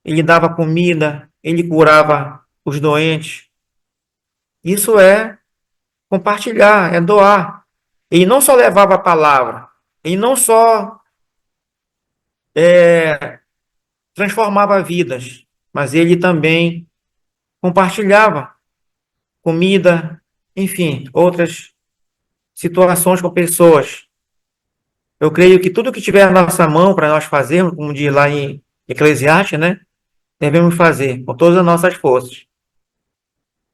S1: Ele dava comida, ele curava os doentes. Isso é compartilhar, é doar. Ele não só levava a palavra, ele não só transformava vidas, mas ele também compartilhava comida, enfim, outras situações com pessoas. Eu creio que tudo que tiver na nossa mão para nós fazermos, como diz lá em Eclesiastes, né, devemos fazer com todas as nossas forças.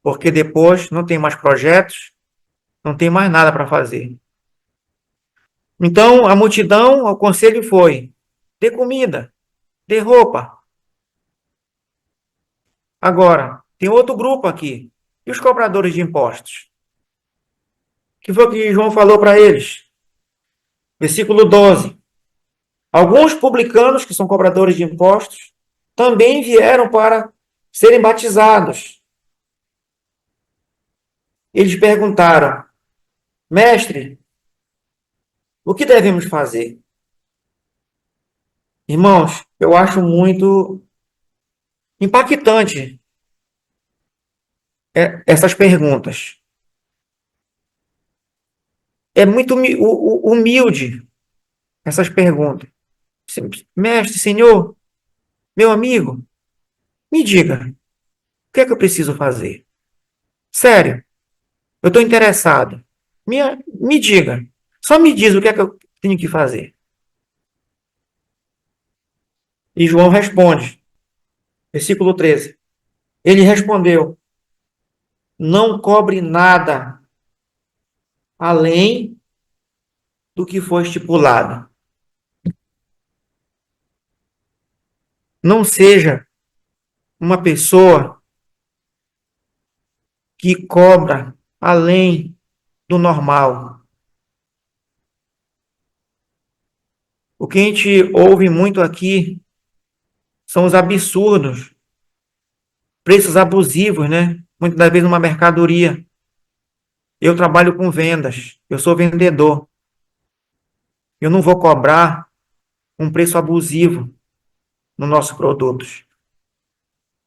S1: Porque depois não tem mais projetos, não tem mais nada para fazer. Então, a multidão, o conselho foi: dê comida, dê roupa. Agora, tem outro grupo aqui. E os cobradores de impostos? Que foi o que João falou para eles? Versículo 12. Alguns publicanos, que são cobradores de impostos, também vieram para serem batizados. Eles perguntaram: mestre, o que devemos fazer? Irmãos, eu acho muito impactante essas perguntas. É muito humilde essas perguntas. Mestre, senhor, meu amigo, me diga, o que é que eu preciso fazer? Sério, eu estou interessado. Me diga. Só me diz o que é que eu tenho que fazer. E João responde, versículo 13. Ele respondeu: não cobre nada além do que foi estipulado. Não seja uma pessoa que cobra além do normal. O que a gente ouve muito aqui são os absurdos, preços abusivos, né? Muitas das vezes uma mercadoria. Eu trabalho com vendas, eu sou vendedor. Eu não vou cobrar um preço abusivo nos nossos produtos.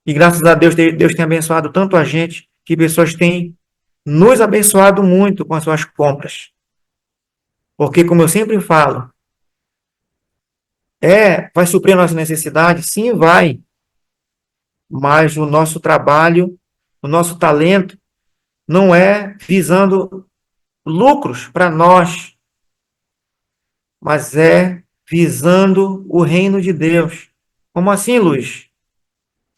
S1: E graças a Deus, Deus tem abençoado tanto a gente, que pessoas têm nos abençoado muito com as suas compras. Porque, como eu sempre falo, vai suprir a nossa necessidade? Sim, vai. Mas o nosso trabalho, o nosso talento, não é visando lucros para nós, mas é visando o reino de Deus. Como assim, Luiz?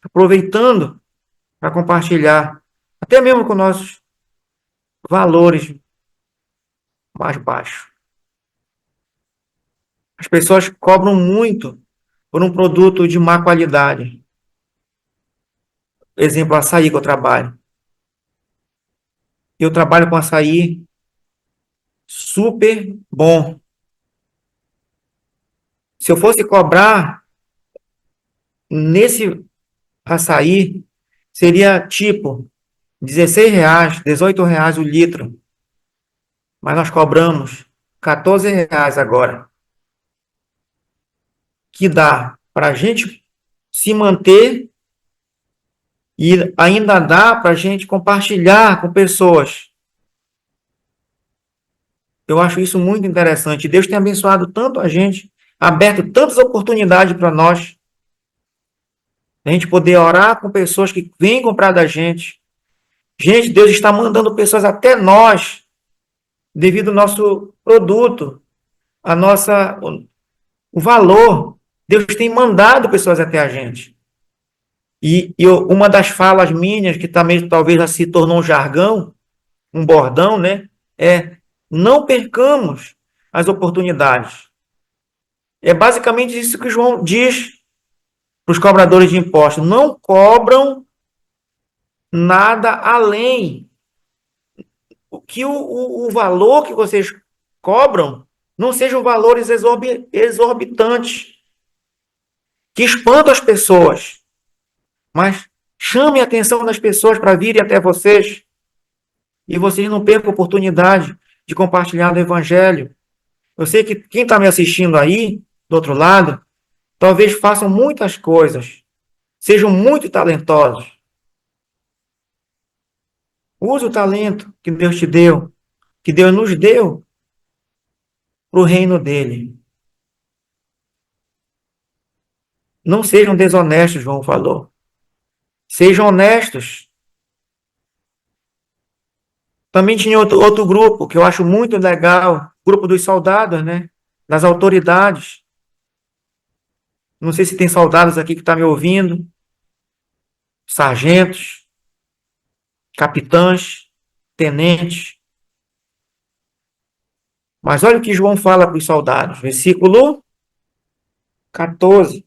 S1: Aproveitando para compartilhar, até mesmo com nossos valores mais baixos. As pessoas cobram muito por um produto de má qualidade. Exemplo, açaí que eu trabalho. Eu trabalho com açaí super bom. Se eu fosse cobrar nesse açaí, seria tipo R$ 16, R$ 18 o litro. Mas nós cobramos R$ 14 agora. que dá para a gente se manter e ainda dá para a gente compartilhar com pessoas. Eu acho isso muito interessante. Deus tem abençoado tanto a gente, aberto tantas oportunidades para nós, a gente poder orar com pessoas que vêm comprar da gente. Gente, Deus está mandando pessoas até nós, devido ao nosso produto, a nossa, o valor. Deus tem mandado pessoas até a gente. E uma das falas minhas, que também talvez já se tornou um jargão, um bordão, né? É: não percamos as oportunidades. É basicamente isso que João diz para os cobradores de impostos. Não cobram nada além. O valor que vocês cobram não sejam valores exorbitantes, que espantam as pessoas, mas chame a atenção das pessoas para virem até vocês, e vocês não percam a oportunidade de compartilhar do Evangelho. Eu sei que quem está me assistindo aí, do outro lado, talvez façam muitas coisas, sejam muito talentosos. Use o talento que Deus te deu, que Deus nos deu para o reino dele. Não sejam desonestos, João falou. Sejam honestos. Também tinha outro grupo que eu acho muito legal, grupo dos soldados, né? Das autoridades. Não sei se tem soldados aqui que estão me ouvindo, sargentos, capitães, tenentes. Mas olha o que João fala para os soldados, versículo 14.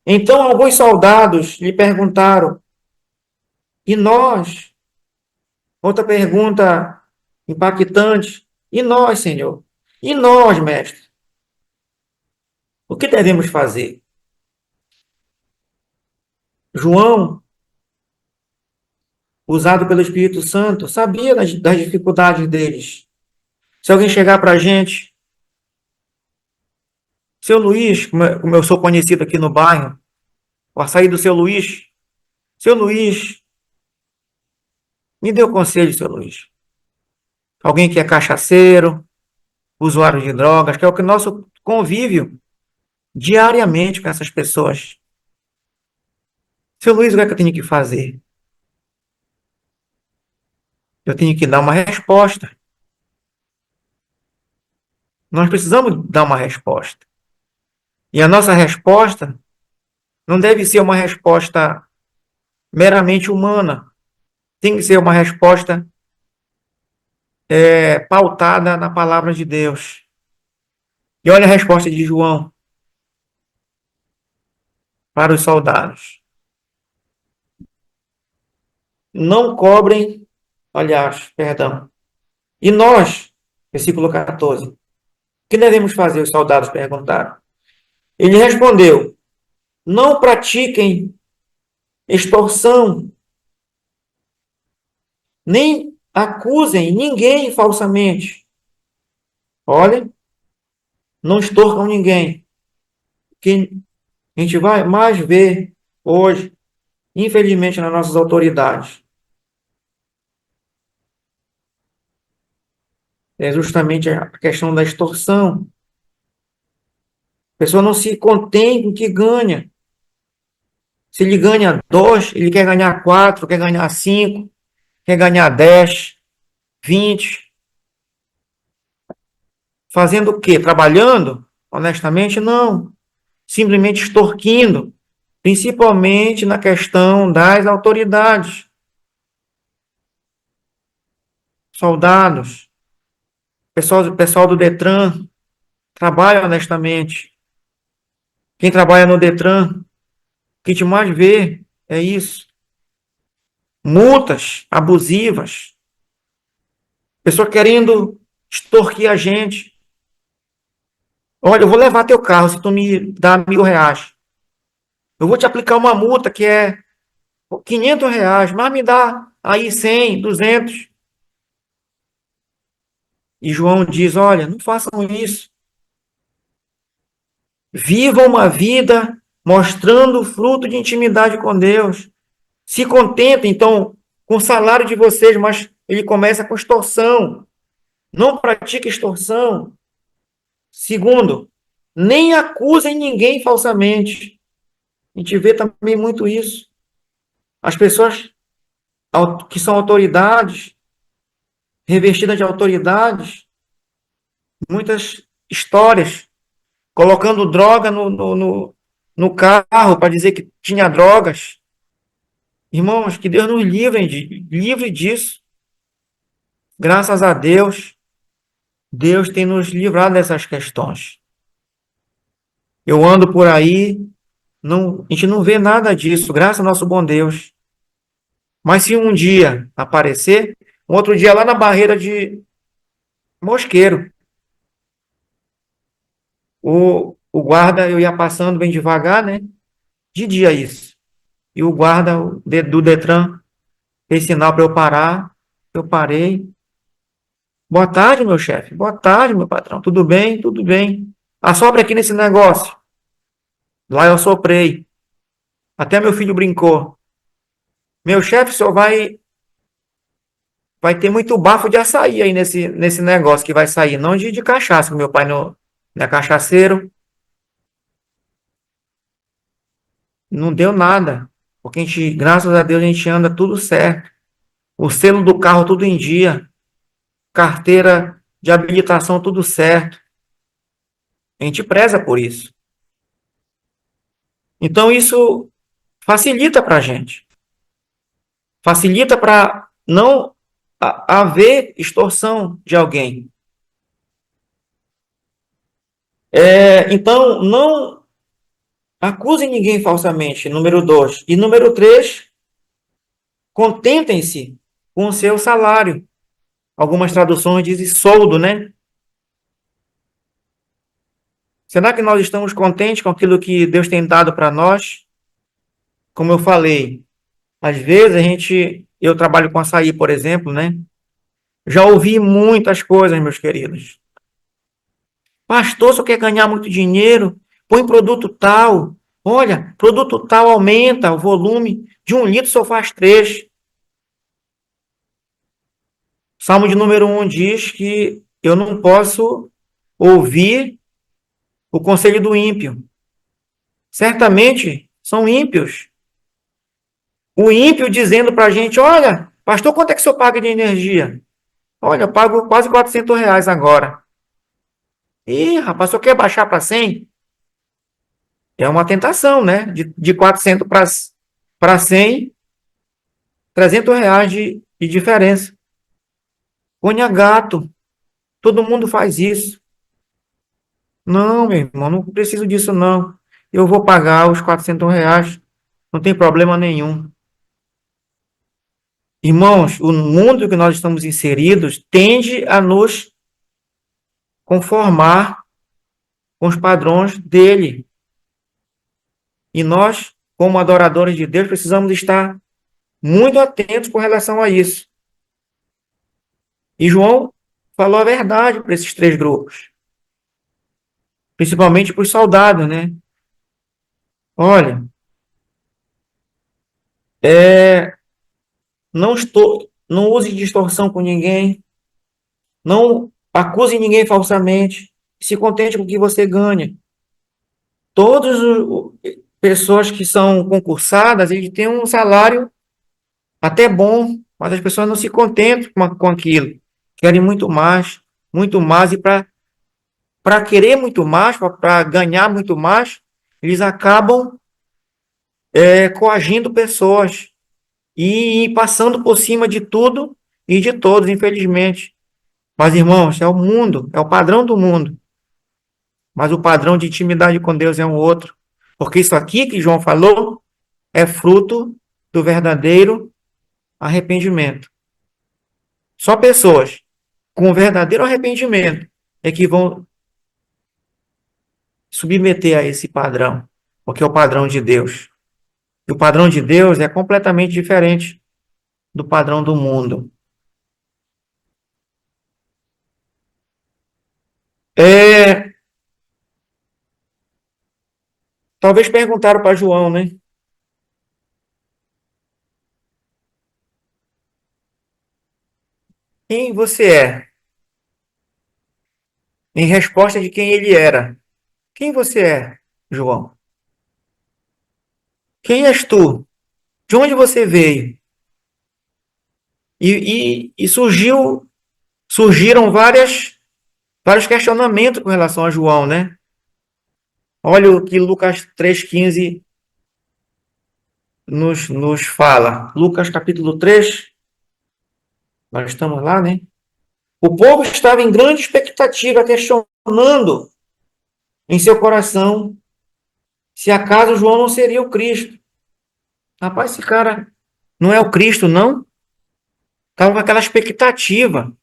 S1: Então alguns soldados lhe perguntaram: e nós? Outra pergunta impactante: e nós, Senhor? E nós, mestre? O que devemos fazer? João, usado pelo Espírito Santo, sabia das dificuldades deles. Se alguém chegar para a gente: seu Luiz, como eu sou conhecido aqui no bairro, o açaí do seu Luiz, me dê o conselho, seu Luiz. Alguém que é cachaceiro, usuário de drogas, que é o que nosso convívio diariamente com essas pessoas. Seu Luiz, o que é que eu tenho que fazer? Eu tenho que dar uma resposta. Nós precisamos dar uma resposta. E a nossa resposta não deve ser uma resposta meramente humana. Tem que ser uma resposta pautada na palavra de Deus. E olha a resposta de João para os soldados: não cobrem, aliás, perdão. E nós, versículo 14, o que devemos fazer? Os soldados perguntaram. Ele respondeu: não pratiquem extorsão, nem acusem ninguém falsamente. Olha, não extorcam ninguém. Que a gente vai mais ver hoje, infelizmente, nas nossas autoridades. É justamente a questão da extorsão. A pessoa não se contém com o que ganha. Se ele ganha 2, ele quer ganhar 4, quer ganhar 5, quer ganhar 10, 20. Fazendo o quê? Trabalhando? Honestamente, não. Simplesmente extorquindo, principalmente na questão das autoridades. Soldados, pessoal do Detran, trabalha honestamente. Quem trabalha no Detran, o que a gente mais vê é isso. Multas abusivas. Pessoa querendo extorquir a gente. Olha, eu vou levar teu carro se tu me dá R$ 1.000. Eu vou te aplicar uma multa que é R$ 500, mas me dá aí 100, 200. E João diz: olha, não façam isso. Vivam uma vida mostrando o fruto de intimidade com Deus. Se contentem, então, com o salário de vocês, mas ele começa com extorsão. Não pratique extorsão. Segundo, nem acusem ninguém falsamente. A gente vê também muito isso. As pessoas que são autoridades, revestidas de autoridades, muitas histórias, colocando droga no carro para dizer que tinha drogas. Irmãos, que Deus nos livre disso. Graças a Deus, Deus tem nos livrado dessas questões. Eu ando por aí, a gente não vê nada disso, graças ao nosso bom Deus. Mas se um dia aparecer, um outro dia lá na barreira de Mosqueiro, o guarda, eu ia passando bem devagar, né? De dia isso. E o guarda do Detran fez sinal para eu parar. Eu parei. Boa tarde, meu chefe. Boa tarde, meu patrão. Tudo bem? Tudo bem. Assopra aqui nesse negócio. Lá eu assoprei. Até meu filho brincou. Meu chefe só vai ter muito bafo de açaí aí nesse negócio que vai sair, não de cachaça, que meu pai não é cachaceiro. Não deu nada. Porque a gente, graças a Deus, a gente anda tudo certo. O selo do carro tudo em dia. Carteira de habilitação tudo certo. A gente preza por isso. Então, isso facilita para a gente. Facilita para não haver extorsão de alguém. Então, não acuse ninguém falsamente, número 2. E número 3, contentem-se com o seu salário. Algumas traduções dizem soldo, né? Será que nós estamos contentes com aquilo que Deus tem dado para nós? Como eu falei, às vezes eu trabalho com açaí, por exemplo, né? Já ouvi muitas coisas, meus queridos. Pastor, só quer ganhar muito dinheiro? Põe produto tal. Olha, produto tal aumenta o volume. De 1 litro só faz 3. Salmo de número 1 diz que eu não posso ouvir o conselho do ímpio. Certamente são ímpios. O ímpio dizendo para a gente, olha, pastor, quanto é que o senhor paga de energia? Olha, eu pago quase R$ 400 agora. Ih, rapaz, o senhor quer baixar para 100? É uma tentação, né? De 400 para 100, R$ 300 de diferença. Ponha gato. Todo mundo faz isso. Não, meu irmão, não preciso disso, não. Eu vou pagar os R$ 400. Não tem problema nenhum. Irmãos, o mundo que nós estamos inseridos tende a nos conformar com os padrões dele. E nós, como adoradores de Deus, precisamos estar muito atentos com relação a isso. E João falou a verdade para esses 3 grupos, principalmente para os soldados, né? Olha, não use distorção com ninguém, não acuse ninguém falsamente, se contente com o que você ganha. Todas as pessoas que são concursadas, eles têm um salário até bom, mas as pessoas não se contentam com aquilo. Querem muito mais, e para querer muito mais, para ganhar muito mais, eles acabam coagindo pessoas e passando por cima de tudo e de todos, infelizmente. Mas, irmãos, é o mundo, é o padrão do mundo. Mas o padrão de intimidade com Deus é um outro. Porque isso aqui que João falou é fruto do verdadeiro arrependimento. Só pessoas com verdadeiro arrependimento é que vão submeter a esse padrão, porque é o padrão de Deus. E o padrão de Deus é completamente diferente do padrão do mundo. É, Talvez perguntaram para João, né? Quem você é? Em resposta de quem ele era. Quem você é, João? Quem és tu? De onde você veio? E surgiram vários questionamentos com relação a João, né? Olha o que Lucas 3,15 nos fala. Lucas capítulo 3, nós estamos lá, né? O povo estava em grande expectativa, questionando em seu coração se acaso João não seria o Cristo. Rapaz, esse cara não é o Cristo, não? Estava com aquela expectativa.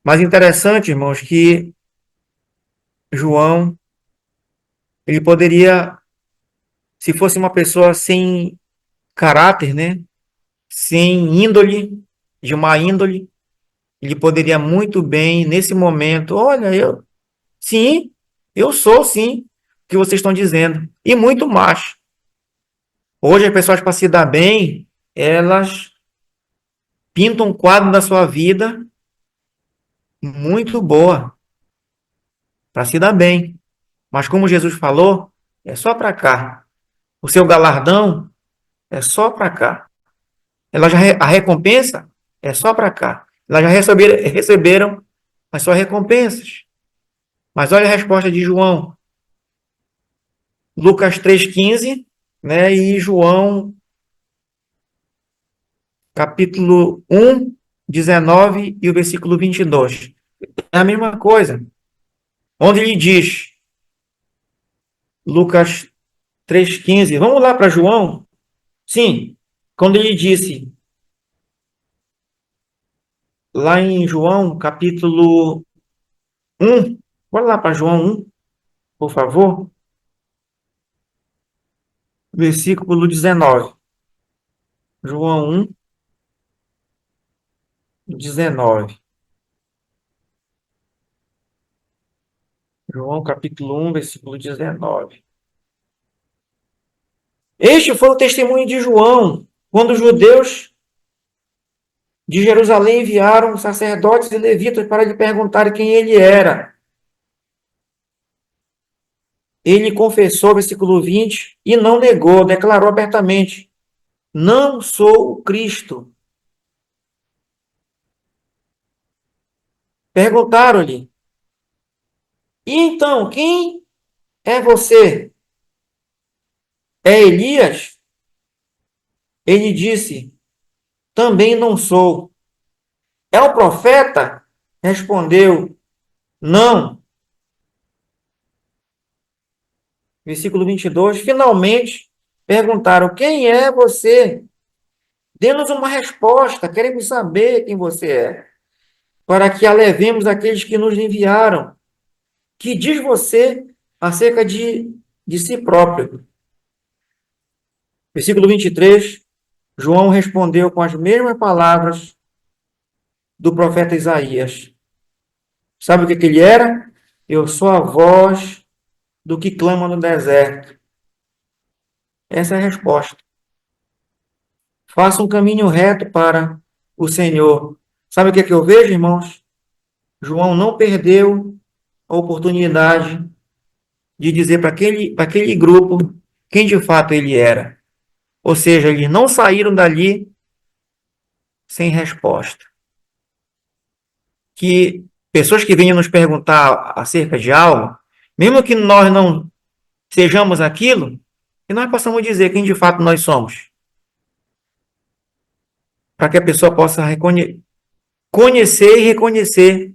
S1: Mas interessante, irmãos, que João, ele poderia, se fosse uma pessoa sem caráter, né? Sem índole, de má índole, ele poderia muito bem, nesse momento, olha, sim, eu sou sim, o que vocês estão dizendo, e muito mais. Hoje as pessoas, para se dar bem, elas pintam um quadro da sua vida muito boa, para se dar bem. Mas como Jesus falou, é só para cá. O seu galardão é só para cá. A recompensa é só para cá. Elas já receberam as suas recompensas. Mas olha a resposta de João. Lucas 3,15, né? E João, capítulo 1, 19 e o versículo 22. É a mesma coisa. Onde ele diz, Lucas 3,15. Vamos lá para João? Sim. Quando ele disse, lá em João, capítulo 1. Bora lá para João 1, por favor. Versículo 19. João 1, 19. João capítulo 1, versículo 19. Este foi o testemunho de João, quando os judeus de Jerusalém enviaram sacerdotes e levitas para lhe perguntarem quem ele era. Ele confessou, versículo 20, e não negou, declarou abertamente: não sou o Cristo. Perguntaram-lhe: e então, quem é você? É Elias? Ele disse: também não sou. É o profeta? Respondeu: não. Versículo 22. Finalmente perguntaram: quem é você? Dê-nos uma resposta, queremos saber quem você é, para que a levemos àqueles que nos enviaram. Que diz você acerca de si próprio? Versículo 23. João respondeu com as mesmas palavras do profeta Isaías. Sabe o que ele era? Eu sou a voz do que clama no deserto. Essa é a resposta. Faça um caminho reto para o Senhor. Sabe o que é que eu vejo, irmãos? João não perdeu a oportunidade de dizer para aquele grupo quem de fato ele era. Ou seja, eles não saíram dali sem resposta. Que pessoas que venham nos perguntar acerca de algo, mesmo que nós não sejamos aquilo, que nós possamos dizer quem de fato nós somos. Para que a pessoa possa conhecer e reconhecer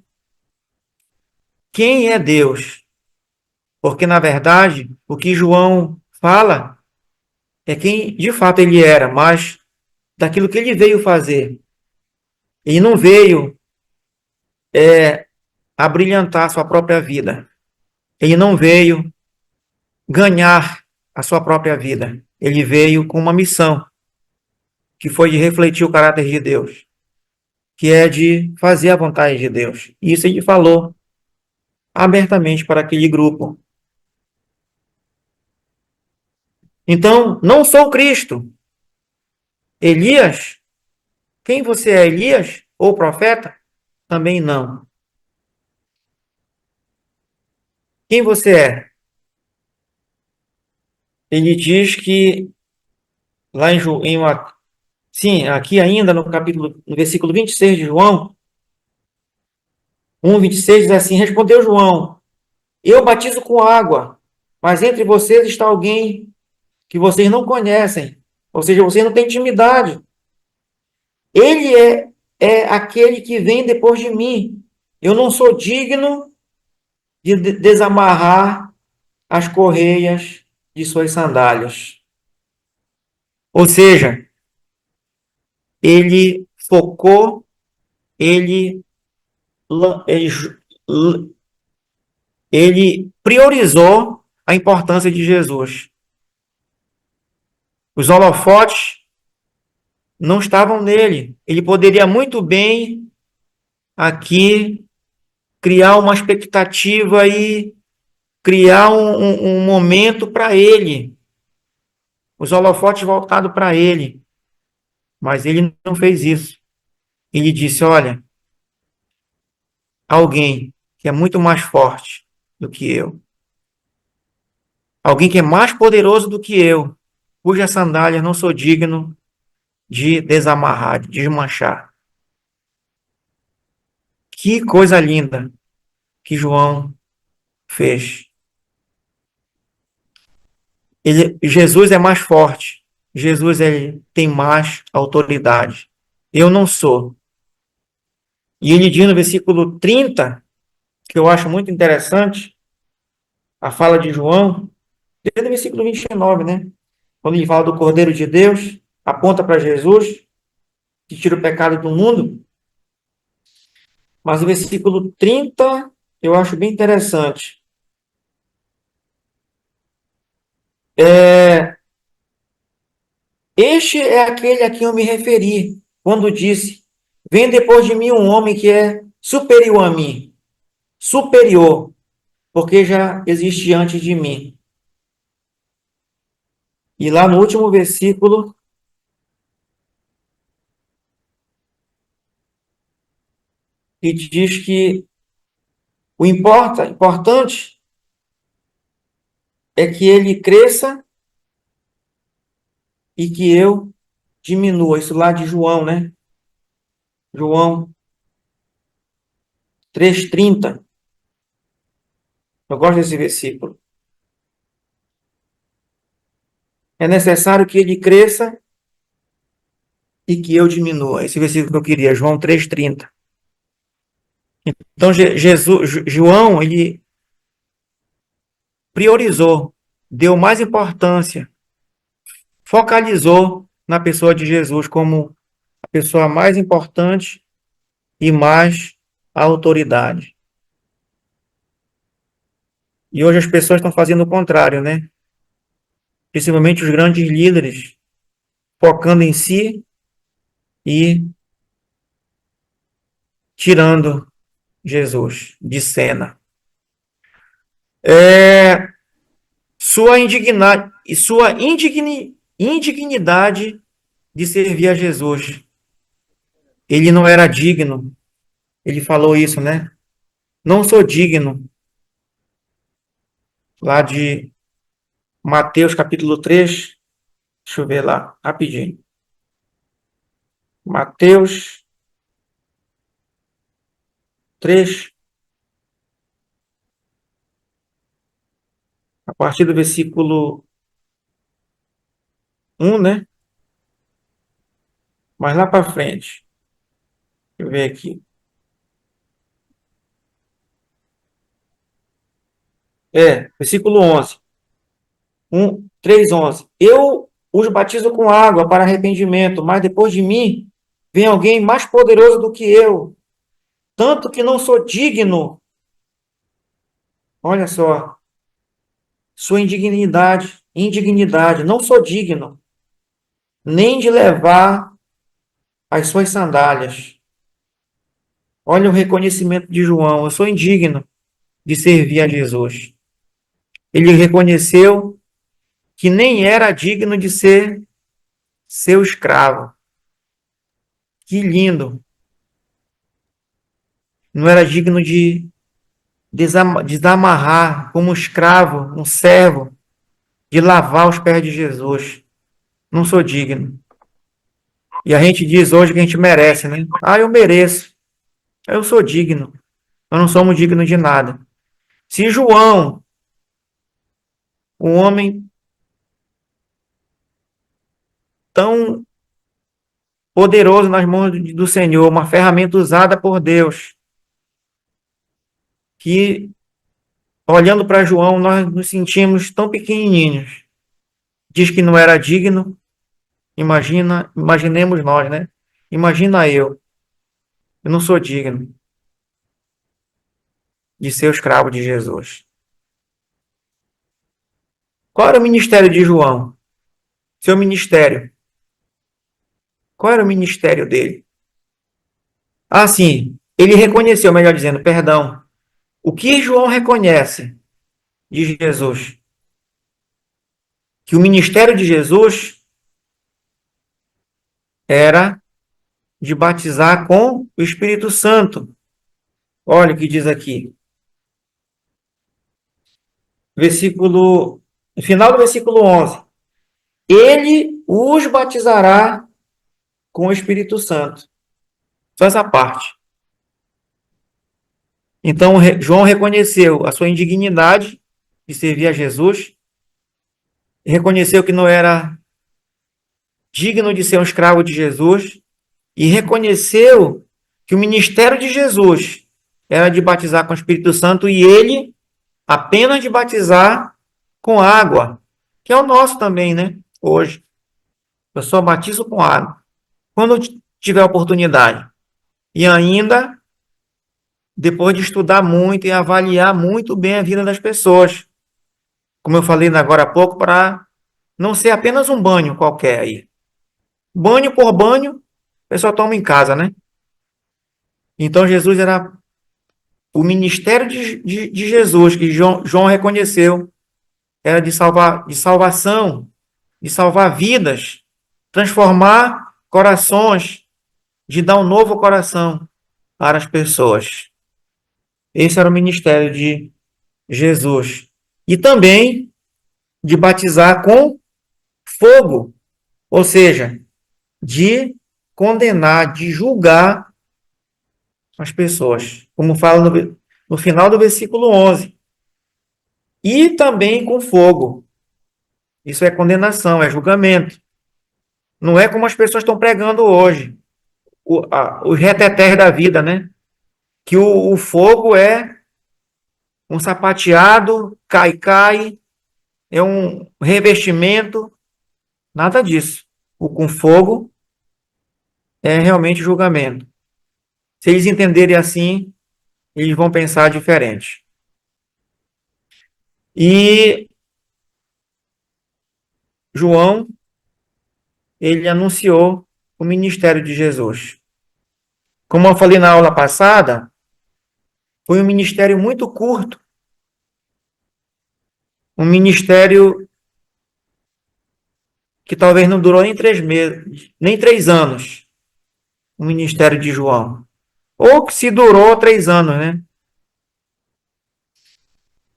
S1: quem é Deus. Porque, na verdade, o que João fala é quem de fato ele era, mas daquilo que ele veio fazer. Ele não veio abrilhantar a sua própria vida. Ele não veio ganhar a sua própria vida. Ele veio com uma missão, que foi de refletir o caráter de Deus, que é de fazer a vontade de Deus. Isso ele falou abertamente para aquele grupo. Então, não sou Cristo. Elias? Quem você é, Elias? Ou profeta? Também não. Quem você é? Ele diz que lá sim, aqui ainda no versículo 26 de João, 1:26 diz assim: Respondeu João: Eu batizo com água, mas entre vocês está alguém que vocês não conhecem, ou seja, vocês não têm intimidade. Ele é aquele que vem depois de mim. Eu não sou digno de desamarrar as correias de suas sandálias. Ou seja, ele focou, ele, ele, ele priorizou a importância de Jesus. Os holofotes não estavam nele. Ele poderia muito bem aqui criar uma expectativa e criar um momento para ele. Os holofotes voltados para ele. Mas ele não fez isso. Ele disse: Olha, alguém que é muito mais forte do que eu, alguém que é mais poderoso do que eu, cujas sandálias não sou digno de desamarrar, de desmanchar. Que coisa linda que João fez. Jesus é mais forte. Jesus tem mais autoridade. Eu não sou. E ele diz no versículo 30, que eu acho muito interessante, a fala de João, desde o versículo 29, né? Quando ele fala do Cordeiro de Deus, aponta para Jesus, que tira o pecado do mundo. Mas o versículo 30 eu acho bem interessante. Este é aquele a quem eu me referi, quando disse: Vem depois de mim um homem que é superior a mim. Superior, porque já existe antes de mim. E lá no último versículo, ele diz que importante é que ele cresça e que eu diminua. Isso lá de João, né? João 3:30. Eu gosto desse versículo. É necessário que ele cresça e que eu diminua. Esse versículo que eu queria, João 3:30. Então, João, ele priorizou, deu mais importância, focalizou na pessoa de Jesus como a pessoa mais importante e mais autoridade. E hoje as pessoas estão fazendo o contrário, né? Principalmente os grandes líderes, focando em si e tirando Jesus de cena. Sua indignidade de servir a Jesus. Ele não era digno. Ele falou isso, né? Não sou digno. Lá de Mateus capítulo 3. Deixa eu ver lá, rapidinho. Mateus 3, a partir do versículo 1, né? Mas lá para frente. Deixa eu ver aqui. Versículo 11. 3:11. Eu os batizo com água para arrependimento, mas depois de mim vem alguém mais poderoso do que eu, tanto que não sou digno. Olha só, sua indignidade, não sou digno, nem de levar as suas sandálias. Olha o reconhecimento de João, eu sou indigno de servir a Jesus. Ele reconheceu que nem era digno de ser seu escravo. Que lindo! Não era digno de desamarrar como escravo, um servo, de lavar os pés de Jesus. Não sou digno. E a gente diz hoje que a gente merece, né? Ah, eu mereço. Eu sou digno. Nós não somos dignos de nada. Se João, um homem tão poderoso nas mãos do Senhor, uma ferramenta usada por Deus, que olhando para João nós nos sentimos tão pequenininhos, diz que não era digno. Imaginemos nós, né? Imagina eu não sou digno de ser o escravo de Jesus. Qual era o ministério de João? Seu ministério. Qual era o ministério dele? Ah, sim, ele reconheceu, melhor dizendo, perdão. O que João reconhece de Jesus? Que o ministério de Jesus era de batizar com o Espírito Santo. Olha o que diz aqui. No final do versículo 11. Ele os batizará com o Espírito Santo. Só essa parte. Então, João reconheceu a sua indignidade de servir a Jesus, reconheceu que não era digno de ser um escravo de Jesus e reconheceu que o ministério de Jesus era de batizar com o Espírito Santo e ele apenas de batizar com água, que é o nosso também, né? Hoje. Eu só batizo com água. Quando tiver oportunidade. E ainda, depois de estudar muito e avaliar muito bem a vida das pessoas. Como eu falei agora há pouco, para não ser apenas um banho qualquer aí. Banho por banho, o pessoal toma em casa, né? Então, Jesus era o ministério de Jesus, que João reconheceu, era de salvação, de salvar vidas, transformar corações, de dar um novo coração para as pessoas. Esse era o ministério de Jesus. E também de batizar com fogo, ou seja, de condenar, de julgar as pessoas, como fala no final do versículo 11. E também com fogo. Isso é condenação, é julgamento. Não é como as pessoas estão pregando hoje, os retetés da vida, né? Que o fogo é um sapateado, cai, é um revestimento, nada disso. O com fogo é realmente julgamento. Se eles entenderem assim, eles vão pensar diferente. E João, ele anunciou o ministério de Jesus. Como eu falei na aula passada, foi um ministério muito curto, um ministério que talvez não durou nem 3 meses, nem 3 anos, o ministério de João. Ou que se durou 3 anos, né?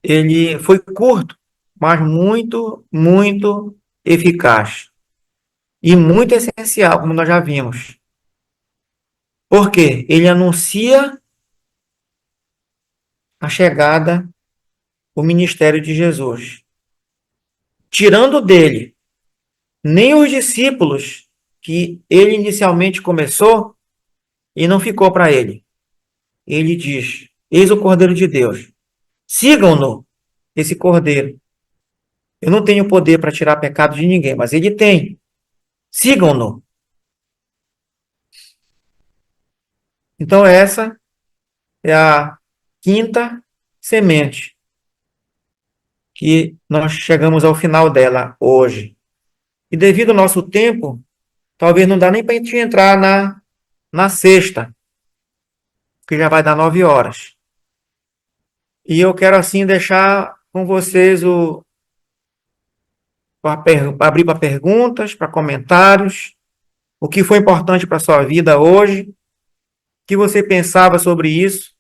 S1: Ele foi curto, mas muito eficaz. E muito essencial, como nós já vimos. Por quê? Ele anuncia a chegada, o ministério de Jesus. Tirando dele nem os discípulos que ele inicialmente começou e não ficou para ele. Ele diz: Eis o Cordeiro de Deus. Sigam-no, esse Cordeiro. Eu não tenho poder para tirar pecado de ninguém, mas ele tem. Sigam-no. Então, essa é a quinta semente que nós chegamos ao final dela hoje. E devido ao nosso tempo, talvez não dá nem para a gente entrar na sexta, que já vai dar 9 horas. E eu quero assim deixar com vocês abrir para perguntas, para comentários, o que foi importante para a sua vida hoje, o que você pensava sobre isso,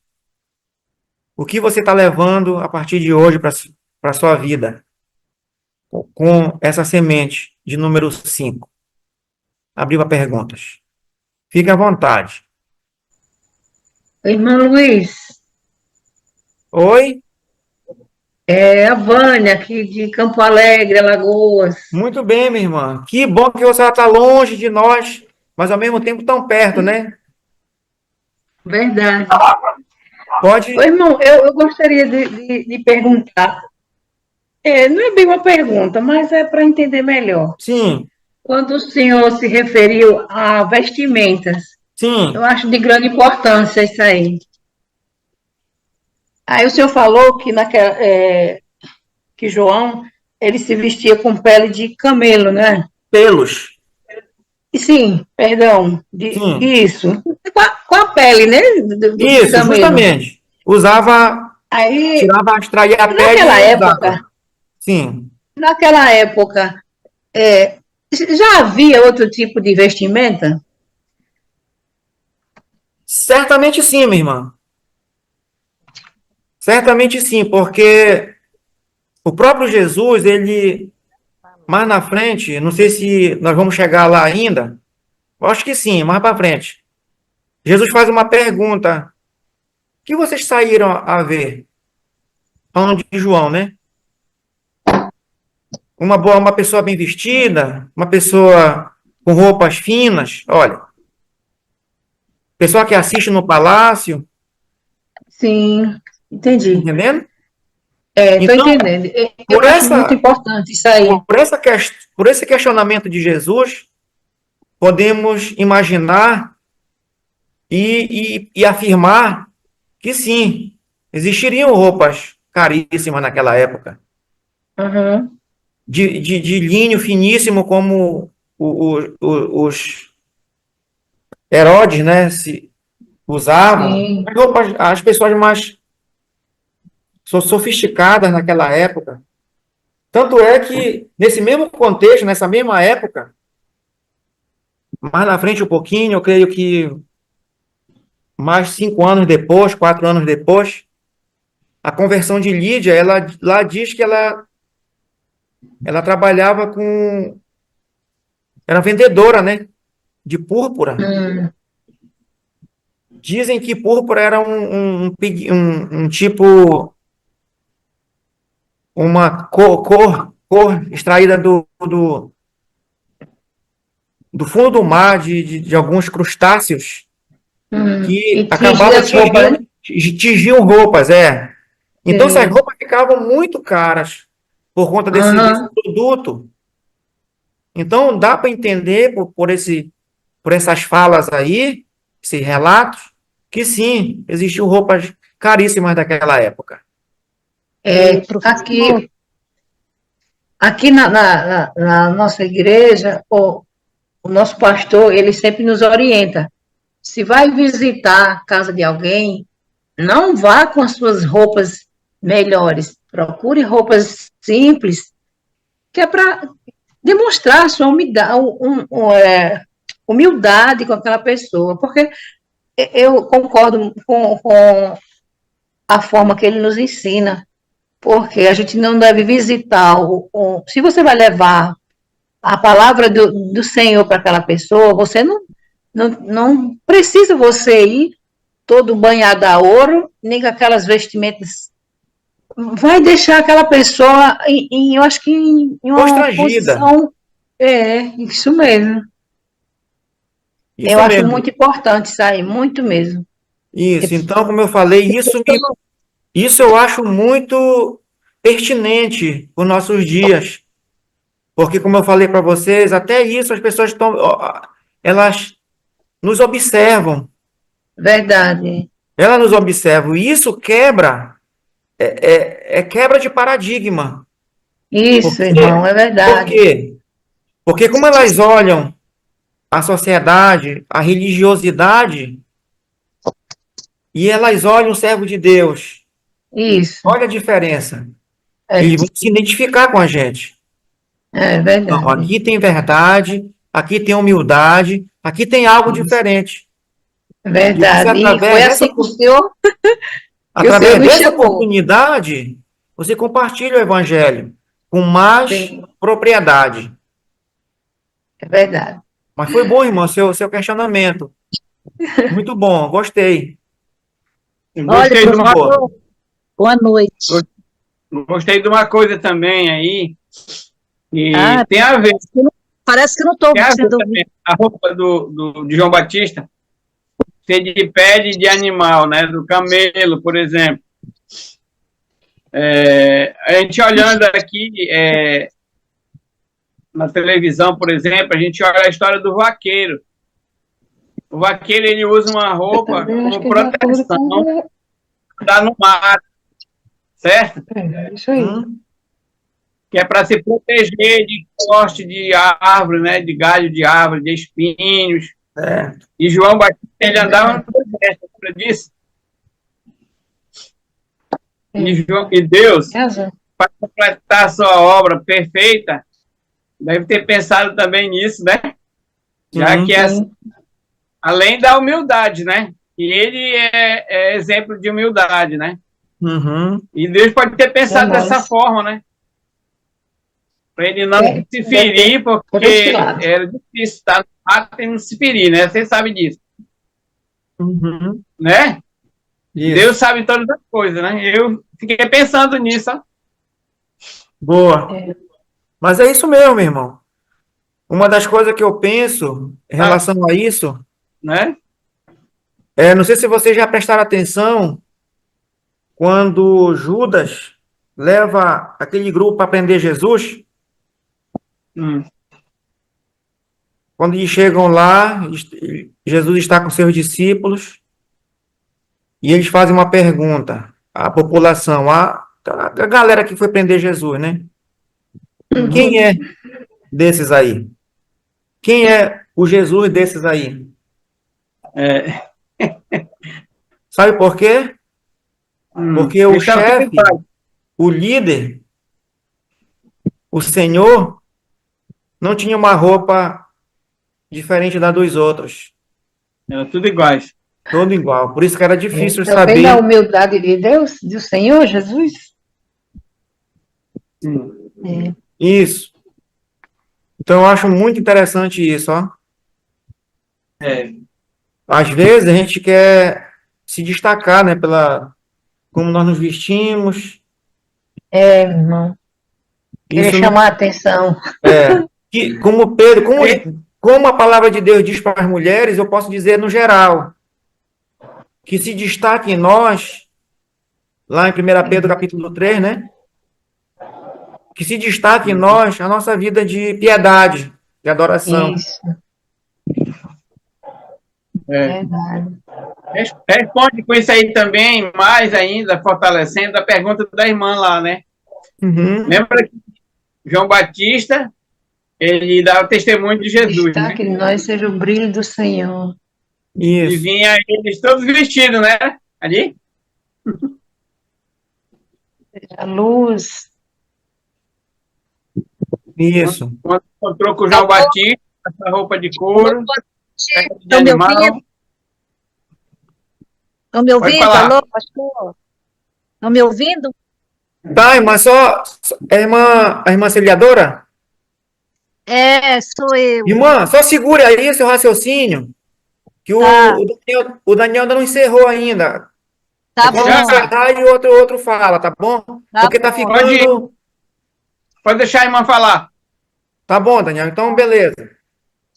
S1: o que você está levando a partir de hoje para a sua vida, com essa semente de número 5. Abrir para perguntas. Fique à vontade.
S3: Irmão Luiz,
S1: Oi?
S3: é a Vânia, aqui de Campo Alegre, Alagoas.
S1: Muito bem, minha irmã. Que bom que você está longe de nós, mas ao mesmo tempo tão perto, né?
S3: Verdade.
S1: Pode.
S3: Ô, irmão, eu gostaria de perguntar. Não é bem uma pergunta, mas é para entender melhor.
S1: Sim,
S3: Quando o senhor se referiu a vestimentas, eu
S1: sim,
S3: acho de grande importância isso aí. Aí o senhor falou que que João ele se vestia com pele de camelo, né?
S1: pelos.
S3: E sim, perdão,
S1: Sim,
S3: isso. Com a pele, né? Do
S1: isso,
S3: camelo.
S1: justamente. Usava,
S3: Aí,
S1: extraía a pele
S3: naquela
S1: e
S3: época,
S1: usava. Sim,
S3: naquela época, já havia outro tipo de vestimenta?
S1: certamente sim, minha irmã. Certamente sim, porque o próprio Jesus, ele, mais na frente, não sei se nós vamos chegar lá ainda, eu acho que sim, mais para frente. Jesus faz uma pergunta: o que vocês saíram a ver? Falando de João, né? Uma pessoa bem vestida, uma pessoa com roupas finas, olha, pessoa que assiste no palácio,
S3: Sim, entendi.
S1: entendendo?
S3: Estou
S1: Então,
S3: entendendo. Eu
S1: por
S3: acho muito
S1: essa,
S3: importante isso aí.
S1: por esse questionamento de Jesus, podemos imaginar e afirmar que sim, existiriam roupas caríssimas naquela época,
S3: Uhum,
S1: de linho finíssimo, como os Herodes, né, se usavam,
S3: sim.
S1: as pessoas mais sofisticadas naquela época. Tanto é que, nesse mesmo contexto, nessa mesma época, mais na frente um pouquinho, eu creio que mais 5 anos depois, 4 anos depois, a conversão de Lídia, ela lá diz que ela trabalhava com, era vendedora, né, de púrpura.
S3: Hum,
S1: Dizem que púrpura era um tipo, uma cor extraída do fundo do mar, de alguns crustáceos, que
S3: E tingia
S1: acabava
S3: as roupas, né?
S1: tingiam roupas, é. Então, essas
S3: Sim.
S1: roupas ficavam muito caras por conta desse
S3: Aham.
S1: produto. Então, dá para entender por essas falas aí, esses relatos, que sim, existiam roupas caríssimas daquela época.
S3: Aqui, aqui na nossa igreja, o nosso pastor, ele sempre nos orienta. Se vai visitar a casa de alguém, não vá com as suas roupas melhores. Procure roupas simples, que é para demonstrar a sua humildade com aquela pessoa. Porque eu concordo com a forma que ele nos ensina. Porque a gente não deve visitar. Se você vai levar a palavra do Senhor para aquela pessoa, você não precisa você ir todo banhado a ouro, nem com aquelas vestimentas. Vai deixar aquela pessoa eu acho que em uma
S1: Constrangida.
S3: posição. Isso mesmo. Eu
S1: Isso
S3: acho
S1: mesmo.
S3: muito importante isso aí, muito mesmo.
S1: Isso. Então, como eu falei, isso eu acho muito pertinente para os nossos dias. Porque, como eu falei para vocês, até isso as pessoas estão, elas nos observam.
S3: Verdade.
S1: Elas nos observam. E isso é quebra de paradigma. Por
S3: Isso, irmão,
S1: quê?
S3: é
S1: Por
S3: verdade.
S1: quê? Porque como elas olham a sociedade, a religiosidade, e elas olham o servo de Deus,
S3: Isso.
S1: olha a diferença.
S3: É,
S1: Eles vão se identificar com a gente.
S3: É
S1: Não,
S3: verdade.
S1: aqui tem verdade, aqui tem humildade, aqui tem algo diferente.
S3: É
S1: E você,
S3: verdade. E foi assim que o Senhor
S1: através
S3: me
S1: dessa
S3: chamou.
S1: oportunidade, você compartilha o evangelho com mais
S3: Sim,
S1: propriedade.
S3: é verdade.
S1: Mas foi bom, irmão, seu questionamento. Muito bom, gostei.
S2: Eu
S4: Olha,
S2: gostei de uma,
S1: Boa.
S4: professor, boa noite.
S2: gostei de uma coisa também aí,
S4: Ah,
S2: e tem a ver,
S4: parece que não estou
S2: tem a ver
S4: sendo
S2: também.
S4: ouvida.
S2: A roupa de João Batista ser de pele de animal, né? Do camelo, por exemplo. A gente olhando aqui na televisão, por exemplo, a gente olha a história do vaqueiro. O vaqueiro, ele usa uma
S3: Eu
S2: roupa
S3: também acho
S2: como
S3: que é de acordo
S2: proteção
S3: com
S2: para no mato, certo?
S3: isso aí.
S2: Que é para se proteger de corte de árvore, né? De galho de árvore, de espinhos.
S1: É.
S2: E João Batista, ele andava no deserto, lembra disso? E Deus,
S3: Razão.
S2: para completar a sua obra perfeita, deve ter pensado também nisso, né? Já que é
S3: Sim.
S2: além da humildade, né? E ele é exemplo de humildade, né?
S1: Uhum.
S2: E Deus pode ter pensado
S3: Jamais.
S2: dessa forma, né? Para ele não
S3: É,
S2: se ferir,
S3: por esse
S2: porque
S3: lado.
S2: era difícil estar no mato e não se ferir, né? Você sabe disso,
S1: Uhum.
S2: né? Deus
S1: Isso.
S2: sabe todas as coisas, né? Eu fiquei pensando nisso, ó,
S1: Boa.
S3: É.
S1: Mas é isso mesmo, meu irmão. Uma das coisas que eu penso em relação a isso
S2: né?
S1: não sei se vocês já prestaram atenção quando Judas leva aquele grupo para prender Jesus,
S2: Hum,
S1: quando eles chegam lá, Jesus está com seus discípulos e eles fazem uma pergunta à população, a galera que foi prender Jesus, né? Quem é desses aí? Quem é o Jesus desses aí?
S2: é,
S1: Sabe por quê? Porque o
S2: então, o que ele
S1: chefe,
S2: faz?
S1: o líder, o Senhor, não tinha uma roupa diferente da dos outros.
S2: Era tudo iguais.
S1: Todo igual. Por isso que era difícil
S3: Também na
S1: saber
S3: humildade de Deus, do Senhor Jesus.
S2: Hum,
S3: É.
S1: isso. Então eu acho muito interessante isso, ó.
S2: é,
S1: Às vezes a gente quer se destacar, né, pela como nós nos vestimos.
S3: É, irmão. Querer
S1: Isso não
S3: chamar a atenção.
S1: que como Pedro,
S2: é,
S1: como a palavra de Deus diz para as mulheres, eu posso dizer no geral, que se destaque em nós, lá em 1 Pedro capítulo 3, né? Que se destaque em nós a nossa vida de piedade, de adoração.
S3: Isso,
S2: é.
S3: verdade.
S2: Responde com isso aí também, mais ainda, fortalecendo a pergunta da irmã lá, né?
S1: Uhum.
S2: Lembra que João Batista, ele dava testemunho de Jesus, né?
S3: Destaque de nós seja o brilho do Senhor.
S2: E
S1: Isso,
S2: vinha eles todos vestidos, né? Ali.
S3: A luz.
S1: isso.
S2: Quando encontrou com o João Batista, essa roupa de couro, pele de
S4: Estão me ouvindo?
S2: animal.
S4: Estão me
S2: Pode
S4: ouvindo?
S2: falar.
S4: Alô, pastor? Estão me ouvindo?
S1: Tá, irmã, a irmã auxiliadora?
S4: É, sou eu.
S1: Irmã, só segure aí seu raciocínio, que
S4: Tá,
S1: o Daniel ainda não encerrou ainda. É
S4: tá
S1: quando ele
S4: bom,
S2: Já,
S1: encerrar e o outro fala, tá bom?
S4: tá
S1: Porque tá
S4: bom.
S1: ficando.
S2: pode deixar a irmã falar.
S1: Tá bom, Daniel, então beleza.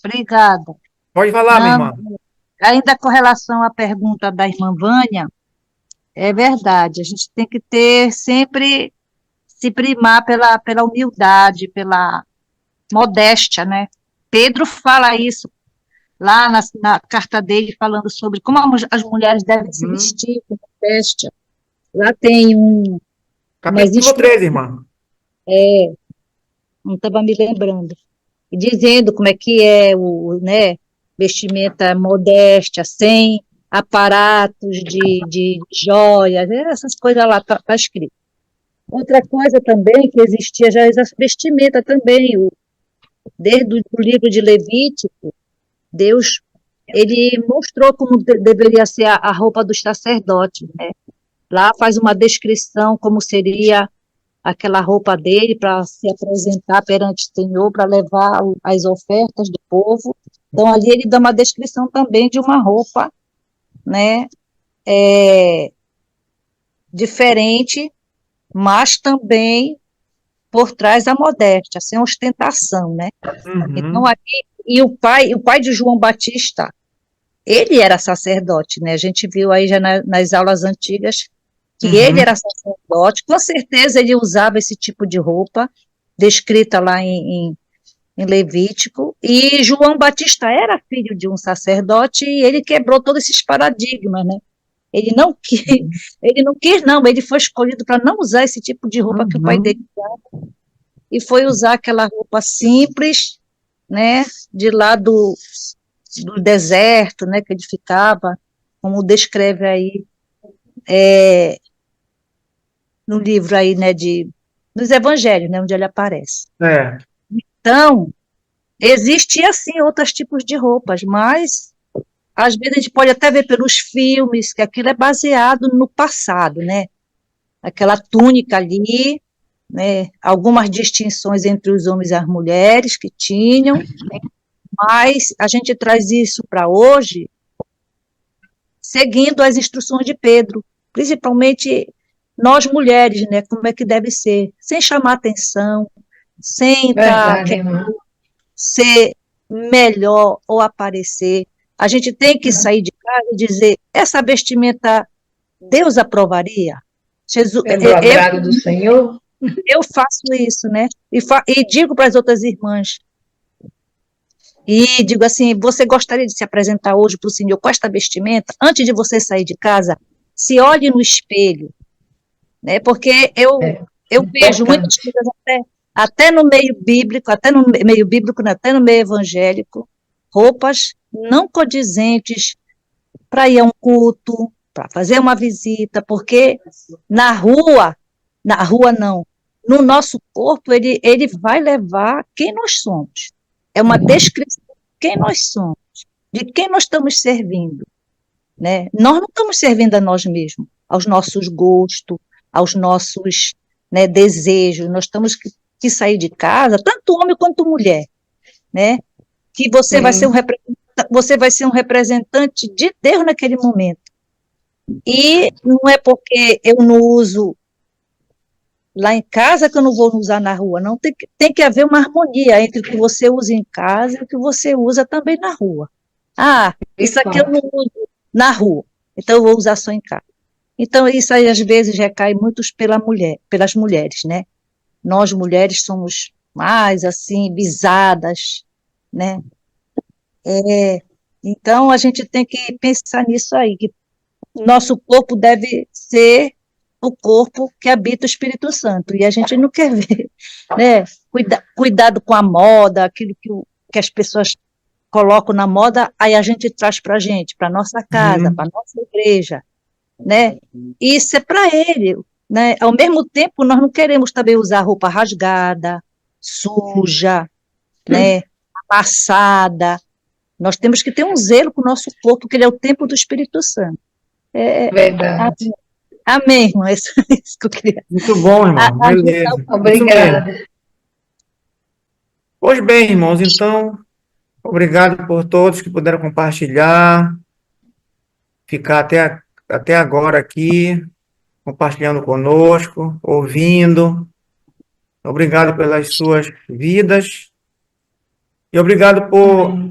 S4: Obrigada.
S1: Pode falar, minha
S4: Não,
S1: irmã.
S4: ainda com relação à pergunta da irmã Vânia, é verdade, a gente tem que ter sempre, se primar pela humildade, pela modéstia, né? Pedro fala isso lá na carta dele, falando sobre como as mulheres devem se
S1: Uhum.
S4: vestir com modéstia. Lá tem umas
S1: Capítulo 3, irmã.
S4: não estava me lembrando, e dizendo como é que é né, vestimenta modéstia, sem aparatos de joias, essas coisas lá tá escrito. Outra coisa também que existia já essa vestimenta também, desde o livro de Levítico, Deus, ele mostrou como deveria ser a roupa dos sacerdotes, né? Lá faz uma descrição como seria aquela roupa dele para se apresentar perante o Senhor, para levar as ofertas do povo. Então, ali ele dá uma descrição também de uma roupa, né, diferente, mas também por trás da modéstia, sem ostentação, né? Então, aqui, e o pai de João Batista, ele era sacerdote, né? A gente viu aí já nas aulas antigas que ele era sacerdote, com certeza ele usava esse tipo de roupa, descrita lá em Levítico, e João Batista era filho de um sacerdote, e ele quebrou todos esses paradigmas, né? Ele não quis, não, ele foi escolhido para não usar esse tipo de roupa que o pai dele usava, e foi usar aquela roupa simples, né, de lá do deserto, né, que ele ficava, como descreve aí, no livro aí, né, dos evangelhos, né, onde ele aparece. Então, existia, sim, outros tipos de roupas, mas, às vezes, a gente pode até ver pelos filmes que aquilo é baseado no passado, né, aquela túnica ali, né, algumas distinções entre os homens e as mulheres que tinham, né, mas a gente traz isso para hoje, seguindo as instruções de Pedro, principalmente nós mulheres, né, como é que deve ser, sem chamar atenção, sem ser melhor ou aparecer. A gente tem que sair de casa e dizer, essa vestimenta Deus aprovaria? Jesus,
S3: Pelo agrado do Senhor?
S4: Eu faço isso, né? E digo para as outras irmãs, e digo assim, você gostaria de se apresentar hoje para o Senhor com esta vestimenta? Antes de você sair de casa, se olhe no espelho, né? Porque eu vejo muitas coisas até no meio bíblico, né, até no meio evangélico, roupas não condizentes para ir a um culto, para fazer uma visita, porque na rua não, no nosso corpo ele vai levar quem nós somos. É uma descrição de quem nós somos, de quem nós estamos servindo, né? Nós não estamos servindo a nós mesmos, aos nossos gostos, aos nossos, né, desejos. Nós temos que sair de casa, tanto homem quanto mulher, né? Que você vai ser um representante de Deus naquele momento. E não é porque eu não uso lá em casa que eu não vou usar na rua, não. Tem que haver uma harmonia entre o que você usa em casa e o que você usa também na rua. Ah, isso aqui eu não uso na rua, então eu vou usar só em casa. Então, isso aí, às vezes, recai muito pelas mulheres, né? Nós, mulheres, somos mais, assim, visadas, né? Então, a gente tem que pensar nisso aí, que nosso corpo deve ser o corpo que habita o Espírito Santo, e a gente não quer ver, né? Cuidado com a moda, aquilo que as pessoas colocam na moda, aí a gente traz para a gente, para nossa casa, para nossa igreja, né? Isso é para ele, né? Ao mesmo tempo, nós não queremos também usar roupa rasgada, suja, né? Amassada. Nós temos que ter um zelo com o nosso corpo, porque ele é o templo do Espírito Santo.
S3: Verdade.
S4: Amém, irmão. É isso que eu queria.
S1: Muito bom, irmão. Beleza.
S3: Obrigada.
S1: Pois bem, irmãos, então, obrigado por todos que puderam compartilhar, ficar até agora aqui, compartilhando conosco, ouvindo. Obrigado pelas suas vidas e obrigado por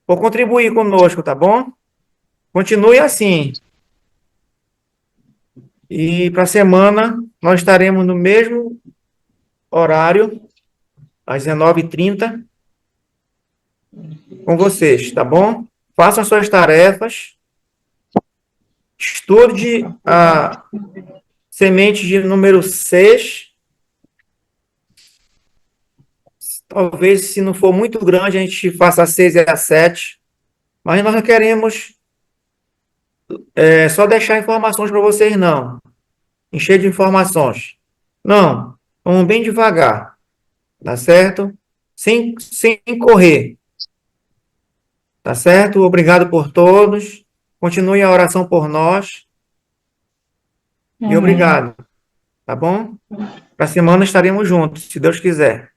S1: contribuir conosco, tá bom? Continue assim. E para a semana, nós estaremos no mesmo horário, às 19h30, com vocês, tá bom? Façam as suas tarefas, estude a semente de número 6. Talvez, se não for muito grande, a gente faça a 6 e a 7. Mas nós não queremos só deixar informações para vocês, não. encher de informações. Não, vamos bem devagar, tá certo? Sem correr, tá certo? Obrigado por todos. Continue a oração por nós e
S3: Amém.
S1: obrigado, tá bom? Para a semana estaremos juntos, se Deus quiser.